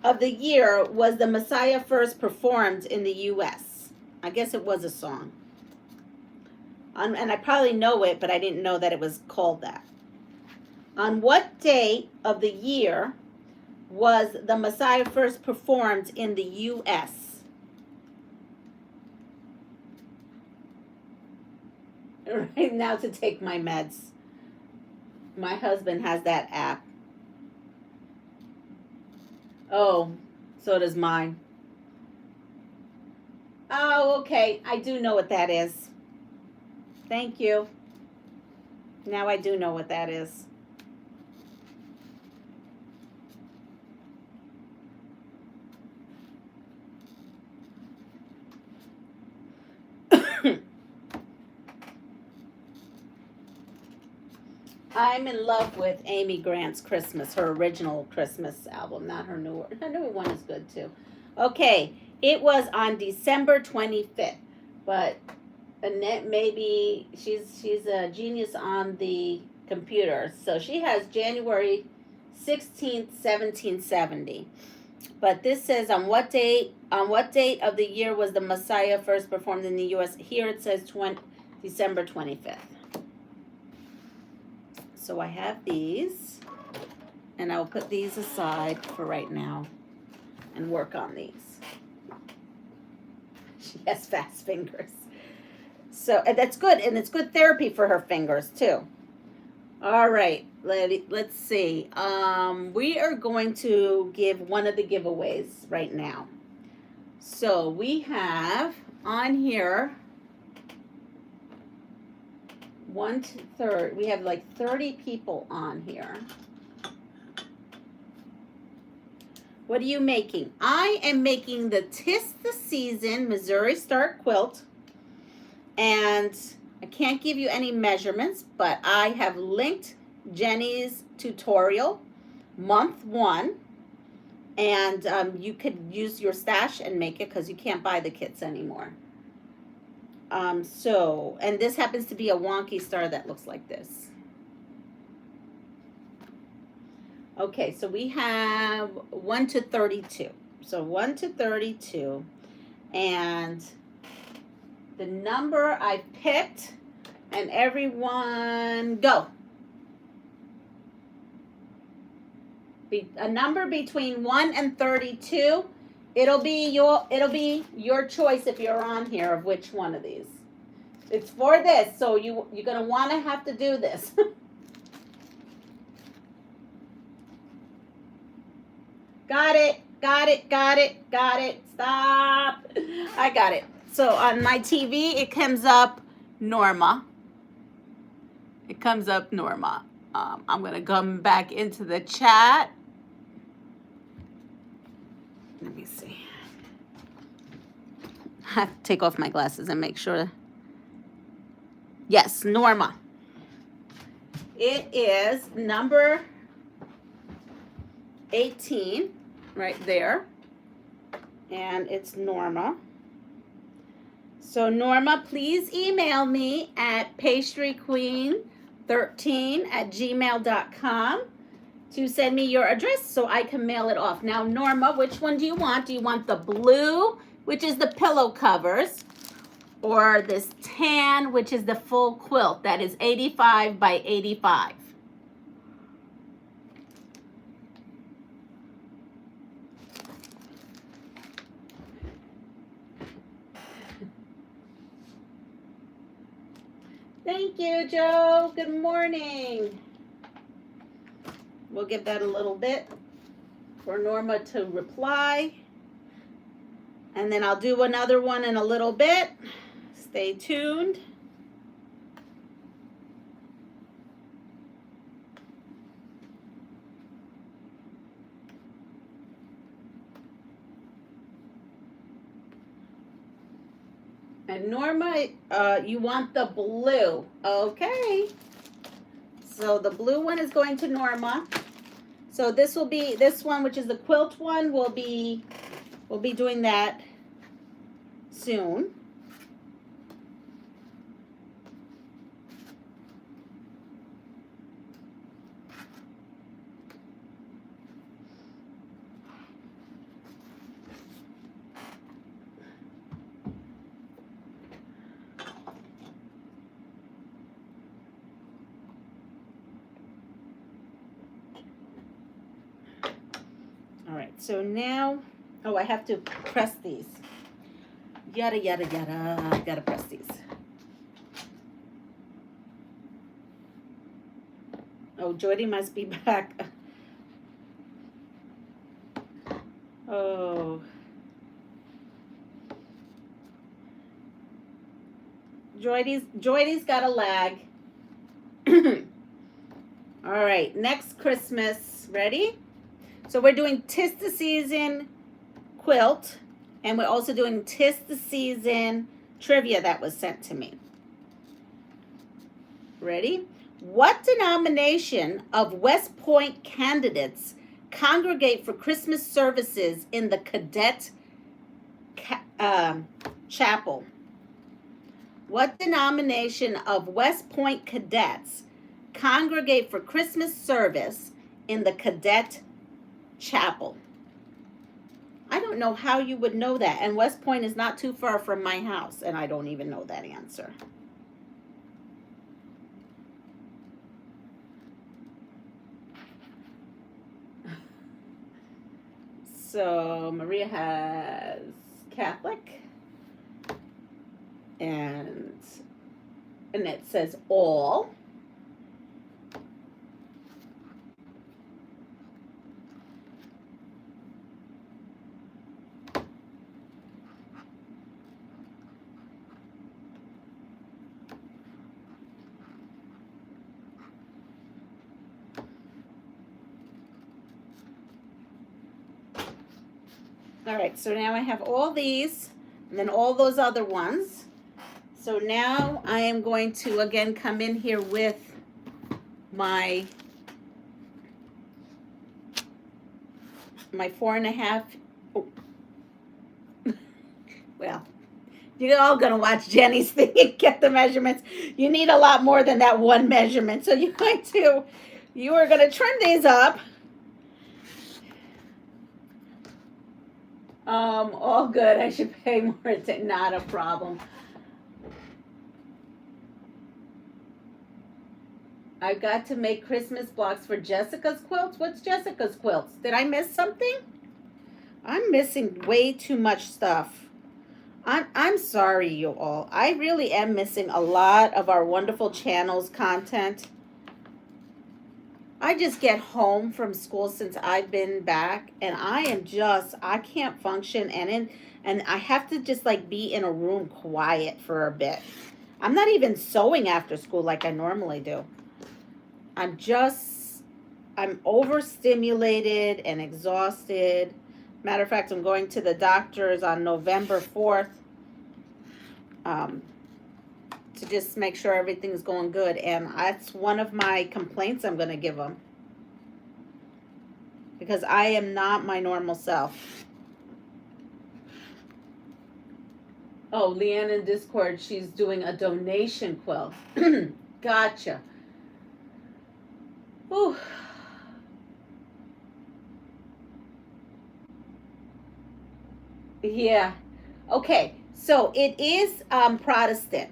of the year was the Messiah first performed in the U.S.? I guess it was a song. And I probably know it, but I didn't know that it was called that. On what date of the year was the Messiah first performed in the U.S.? Right now to take my meds. My husband has that app. Oh, so does mine. Oh, okay. I do know what that is. Thank you. Now I do know what that is. I'm in love with Amy Grant's Christmas, her original Christmas album, not her newer. Her newer one is good too. Okay, it was on December 25th, but Annette, maybe she's a genius on the computer, so she has January 16th, 1770. But this says on what date of the year was the Messiah first performed in the U.S.? Here it says December 25th. So I have these, and I'll put these aside for right now and work on these. She has fast fingers. So that's good, and it's good therapy for her fingers too. All right, let's see. We are going to give one of the giveaways right now. So we have on here 1 to 3. We have like 30 people on here. What are you making? I am making the 'Tis the Season Missouri Star Quilt. And I can't give you any measurements, but I have linked Jenny's tutorial, month 1. And you could use your stash and make it because you can't buy the kits anymore. And this happens to be a wonky star that looks like this. Okay, so we have 1 to 32. So 1 to 32. And the number I picked, and everyone go. A number between 1 and 32. It'll be your choice if you're on here of which one of these. It's for this, so you're gonna want to have to do this. Got it. Stop. I got it. So on my TV, it comes up Norma. I'm gonna come back into the chat. Let me see. I have to take off my glasses and make sure. Yes, Norma. It is number 18 right there. And it's Norma. So Norma, please email me at pastryqueen13@gmail.com to send me your address so I can mail it off. Now, Norma, which one do you want? Do you want the blue which is the pillow covers, or this tan, which is the full quilt. That is 85 by 85. Thank you, Joe. Good morning. We'll give that a little bit for Norma to reply. And then I'll do another one in a little bit. Stay tuned. And Norma, you want the blue. Okay. So the blue one is going to Norma. So this will be, this one, which is the quilt one, we'll be doing that soon. All right, so now, oh, I have to press these. Yada, yada, yada, I gotta press these. Oh, Jordy must be back. Oh. Jordy's got a lag. All right, next Christmas, ready? So we're doing 'Tis the Season quilt, and we're also doing 'Tis the Season trivia that was sent to me. Ready? What denomination of West Point candidates congregate for Christmas services in the cadet chapel? What denomination of West Point cadets congregate for Christmas service in the cadet chapel? I don't know how you would know that, and West Point is not too far from my house, and I don't even know that answer. So Maria has Catholic, and it says all. All right, so now I have all these and then all those other ones. So now I am going to again come in here with my 4.5. Oh. Well, you're all gonna watch Jenny's thing and get the measurements. You need a lot more than that one measurement. So you are gonna trim these up. All good. I should pay more attention. Not a problem. I've got to make Christmas blocks for Jessica's quilts. What's Jessica's quilts? Did I miss something? I'm missing way too much stuff. I'm sorry, you all. I really am missing a lot of our wonderful channel's content. I just get home from school since I've been back, and I can't function, and I have to just like be in a room quiet for a bit. I'm not even sewing after school like I normally do. I'm overstimulated and exhausted. Matter of fact, I'm going to the doctor's on November 4th to just make sure everything's going good. And that's one of my complaints I'm going to give them. Because I am not my normal self. Oh, Leanne in Discord, she's doing a donation quilt. Gotcha. Whew. Yeah. Okay, so it is Protestant.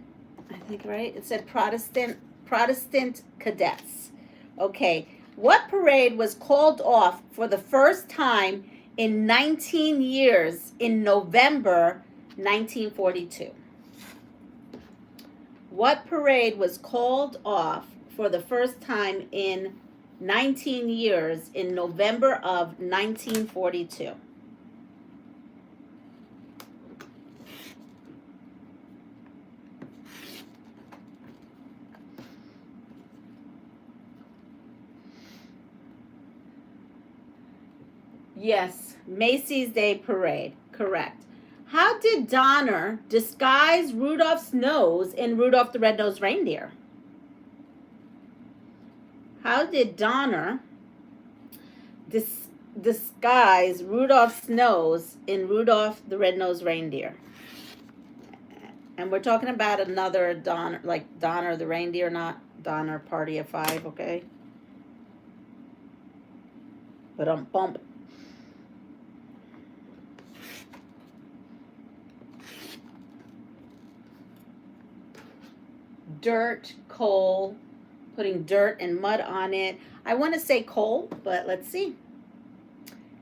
I think, right? It said Protestant cadets. Okay, what parade was called off for the first time in 19 years in November 1942? What parade was called off for the first time in 19 years in November of 1942? Yes, Macy's Day Parade. Correct. How did Donner disguise Rudolph's nose in Rudolph the Red-Nosed Reindeer? How did Donner disguise Rudolph's nose in Rudolph the Red-Nosed Reindeer? And we're talking about another Donner, like Donner the reindeer, not Donner Party of Five, okay? But bump. Dirt, coal, putting dirt and mud on it. I want to say coal, but let's see.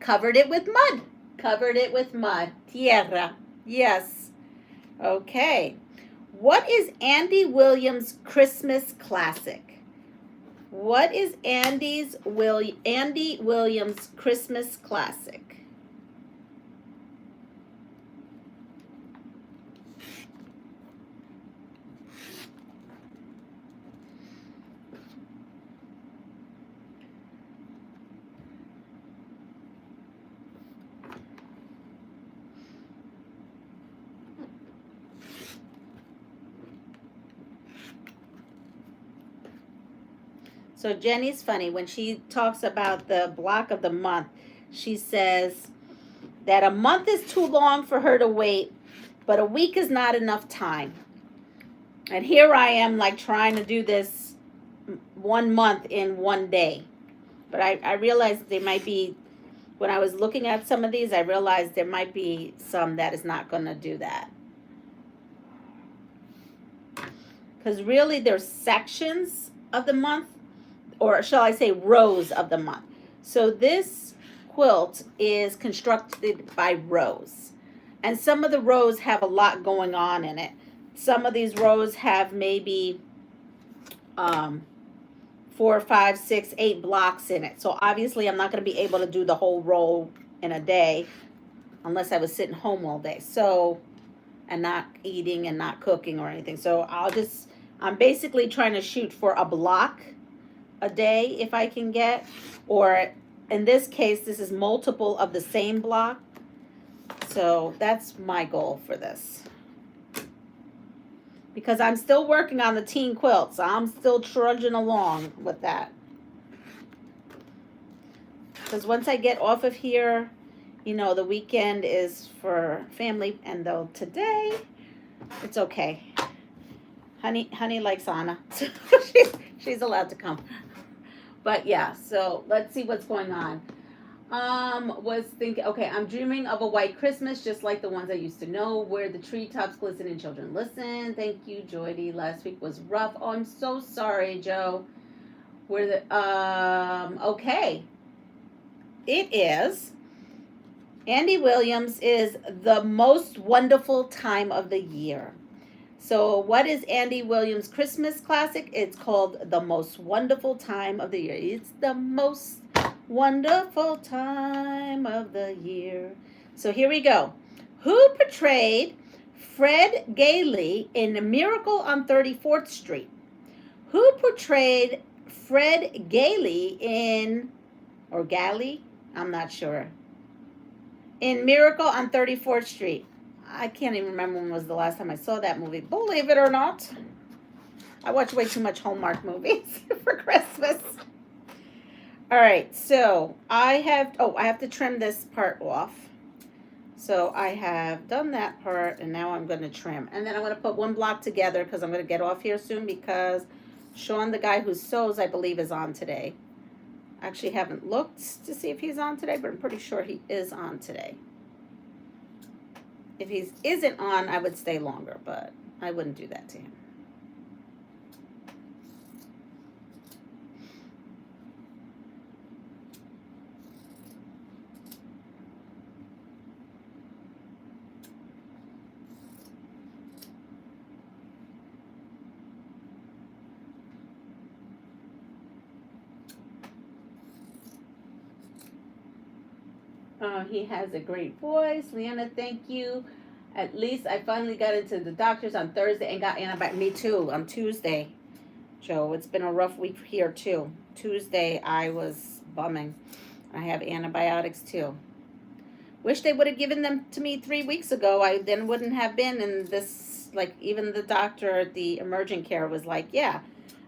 Covered it with mud. Covered it with mud. Tierra. Yes. Okay. What is Andy Williams' Christmas classic? What is Andy Williams' Christmas classic? So Jenny's funny. When she talks about the block of the month, she says that a month is too long for her to wait, but a week is not enough time. And here I am like trying to do this 1 month in 1 day. But I realized there might be, when I was looking at some of these, I realized there might be some that is not going to do that. Because really there's sections of the month, or shall I say rows of the month. So this quilt is constructed by rows. And some of the rows have a lot going on in it. Some of these rows have maybe 4, 5, 6, 8 blocks in it. So obviously I'm not going to be able to do the whole row in a day unless I was sitting home all day. So, and not eating and not cooking or anything. So I'm basically trying to shoot for a block a day if I can get, or in this case this is multiple of the same block. So that's my goal for this, because I'm still working on the teen quilt, so I'm still trudging along with that, because once I get off of here, you know, the weekend is for family, and though today it's okay. Honey likes Anna, so she's allowed to come. But yeah, so let's see what's going on. Was thinking, okay, I'm dreaming of a white Christmas just like the ones I used to know, where the treetops glisten and children listen. Thank you, Joydy. Last week was rough. Oh, I'm so sorry, Joe. Okay. It is. Andy Williams is The Most Wonderful Time of the Year. So what is Andy Williams' Christmas classic? It's called The Most Wonderful Time of the Year. It's the most wonderful time of the year. So here we go. Who portrayed Fred Gailey in Miracle on 34th Street? Who portrayed Fred Gailey in, or Galley? I'm not sure. In Miracle on 34th Street. I can't even remember when was the last time I saw that movie. Believe it or not, I watch way too much Hallmark movies for Christmas. All right, so I have to trim this part off. So I have done that part, and now I'm going to trim. And then I'm going to put one block together because I'm going to get off here soon, because Sean, the guy who sews, I believe, is on today. I actually haven't looked to see if he's on today, but I'm pretty sure he is on today. If he isn't on, I would stay longer, but I wouldn't do that to him. He has a great voice. Leanna, thank you. At least I finally got into the doctors on Thursday and got antibiotics. Me too, on Tuesday. Joe, it's been a rough week here too. Tuesday I was bumming. I have antibiotics too. Wish they would have given them to me 3 weeks ago. I then wouldn't have been in this, like, even the doctor at the emergent care was like, yeah.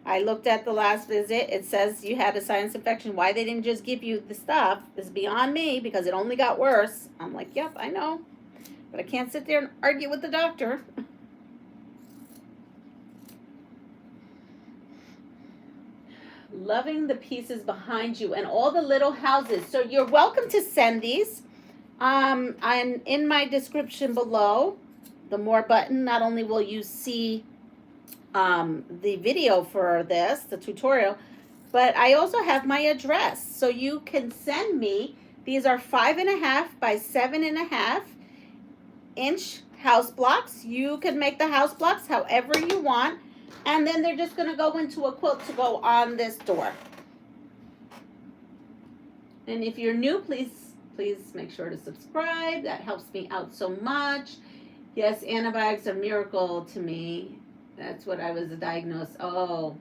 I looked at the last visit. It says you had a sinus infection. Why they didn't just give you the stuff is beyond me because it only got worse. I'm like, yep, I know. But I can't sit there and argue with the doctor. Loving the pieces behind you and all the little houses. So you're welcome to send these. I'm in my description below, the more button. Not only will you see the video for this, the tutorial, but I also have my address. So you can send me, these are 5.5 by 7.5 inch house blocks. You can make the house blocks however you want. And then they're just going to go into a quilt to go on this door. And if you're new, please make sure to subscribe. That helps me out so much. Yes, antibiotics are a miracle to me. That's what I was diagnosed. Oh,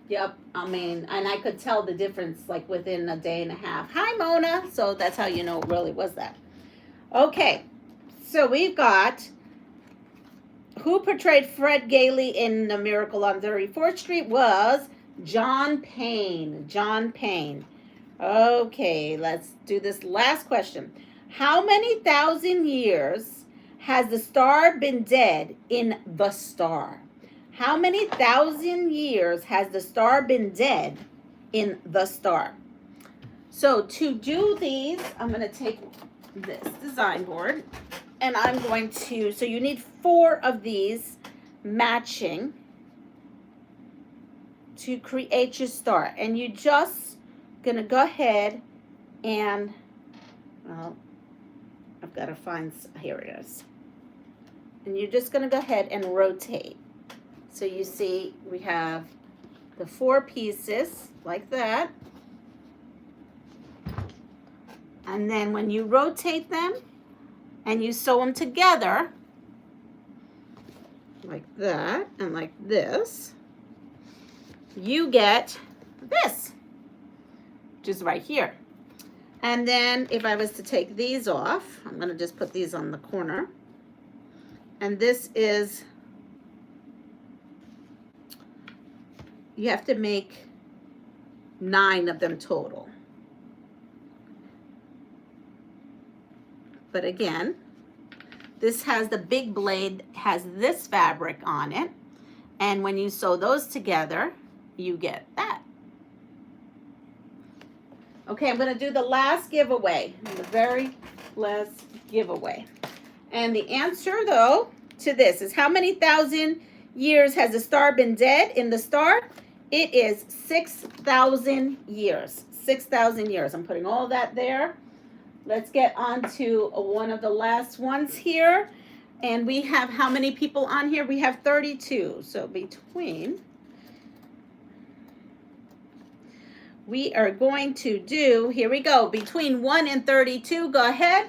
yep. I mean, and I could tell the difference like within a day and a half. Hi, Mona. So that's how you know it really was that. Okay, so we've got, who portrayed Fred Gailey in The Miracle on 34th Street was John Payne. John Payne. Okay, let's do this last question. How many thousand years has the star been dead in The Star? How many thousand years has the star been dead in The Star? So to do these, I'm going to take this design board and I'm going to, so you need 4 of these matching to create your star. And you just going to go ahead and, well, I've got to find, here it is. And you're just going to go ahead and rotate. So you see we have the 4 pieces like that. And then when you rotate them and you sew them together like that and like this, you get this, which is right here. And then if I was to take these off, I'm going to just put these on the corner. And this is, you have to make 9 of them total. But again, this has the big blade, has this fabric on it. And when you sew those together, you get that. Okay, I'm going to do the last giveaway, the very last giveaway. And the answer, though, to this is how many thousand years has the star been dead in The Star? It is 6,000 years. 6,000 years. I'm putting all that there. Let's get on to one of the last ones here. And we have how many people on here? We have 32. So between, we are going to do, here we go, between 1 and 32. Go ahead.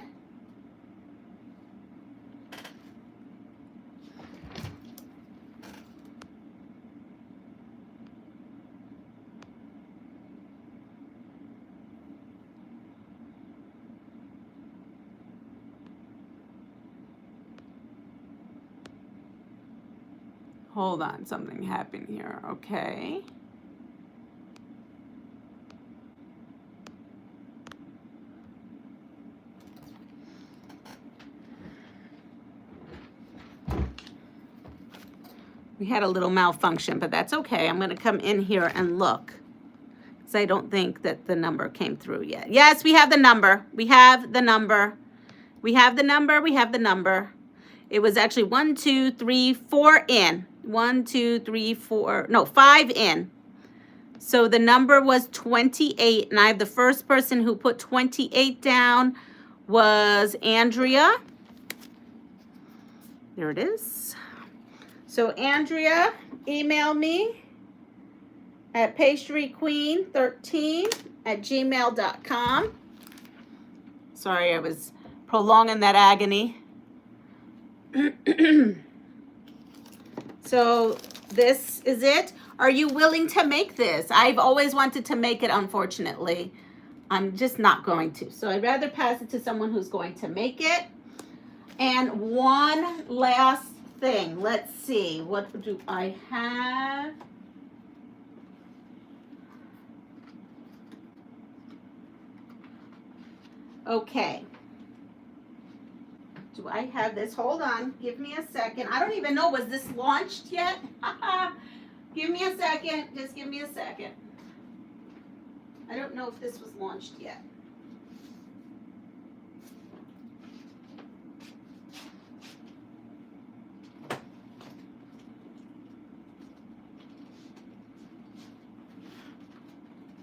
Hold on, something happened here. Okay. We had a little malfunction, but that's okay. I'm going to come in here and look, because I don't think that the number came through yet. Yes, we have the number. We have the number. We have the number. We have the number. It was actually 1, 2, 3, 4 in. 1, 2, 3, 4. No, 5 in. So the number was 28. And I have the first person who put 28 down was Andrea. There it is. So Andrea, email me at pastryqueen13@gmail.com. Sorry, I was prolonging that agony. So this is it. Are you willing to make this? I've always wanted to make it, unfortunately. I'm just not going to. So I'd rather pass it to someone who's going to make it. And one last thing. Let's see. What do I have? Okay. Do I have this? Hold on. Give me a second. I don't even know. Was this launched yet? Give me a second. Just give me a second. I don't know if this was launched yet.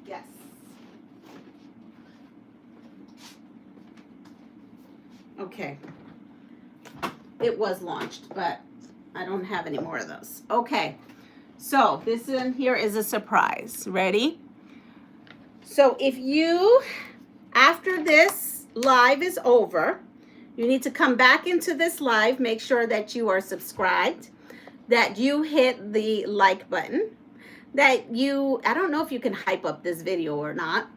Yes. Okay. It was launched, but I don't have any more of those. Okay. So this in here is a surprise. Ready? So if you, after this live is over, you need to come back into this live, make sure that you are subscribed, that you hit the like button, that you, I don't know if you can hype up this video or not,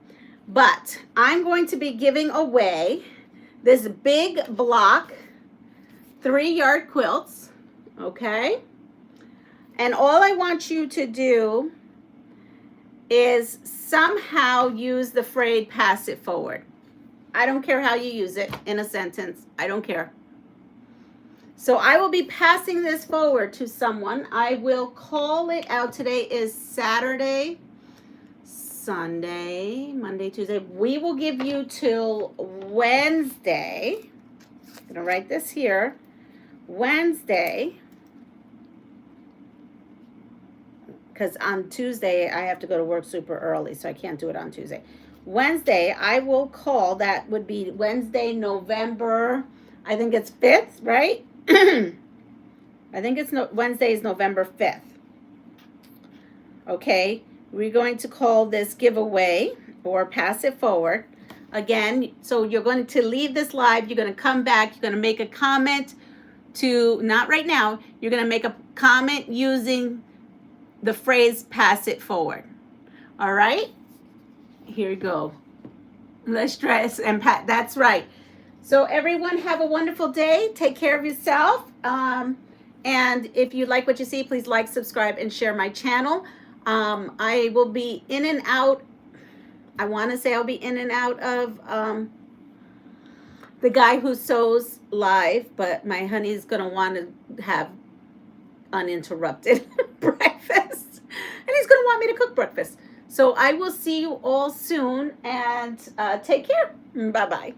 but I'm going to be giving away this big block 3-yard quilts, okay? And all I want you to do is somehow use the phrase pass it forward. I don't care how you use it in a sentence. I don't care. So I will be passing this forward to someone. I will call it out. Today is Saturday, Sunday, Monday, Tuesday. We will give you till Wednesday. I'm going to write this here. Wednesday. Because on Tuesday, I have to go to work super early, so I can't do it on Tuesday. Wednesday, I will call. That would be Wednesday, November, I think it's 5th, right? I think it's Wednesday is November 5th. Okay, we're going to call this giveaway or pass it forward. Again, so you're going to leave this live. You're going to come back. You're going to make a comment to, not right now, you're going to make a comment using the phrase pass it forward. All right, here you go. Let's dress and pat. That's right. So everyone have a wonderful day. Take care of yourself. And if you like what you see, please like, subscribe, and share my channel. I will be in and out. I want to say I'll be in and out of the guy who sews live, but my honey's going to want to have uninterrupted breakfast, and he's going to want me to cook breakfast. So I will see you all soon, and take care. Bye-bye.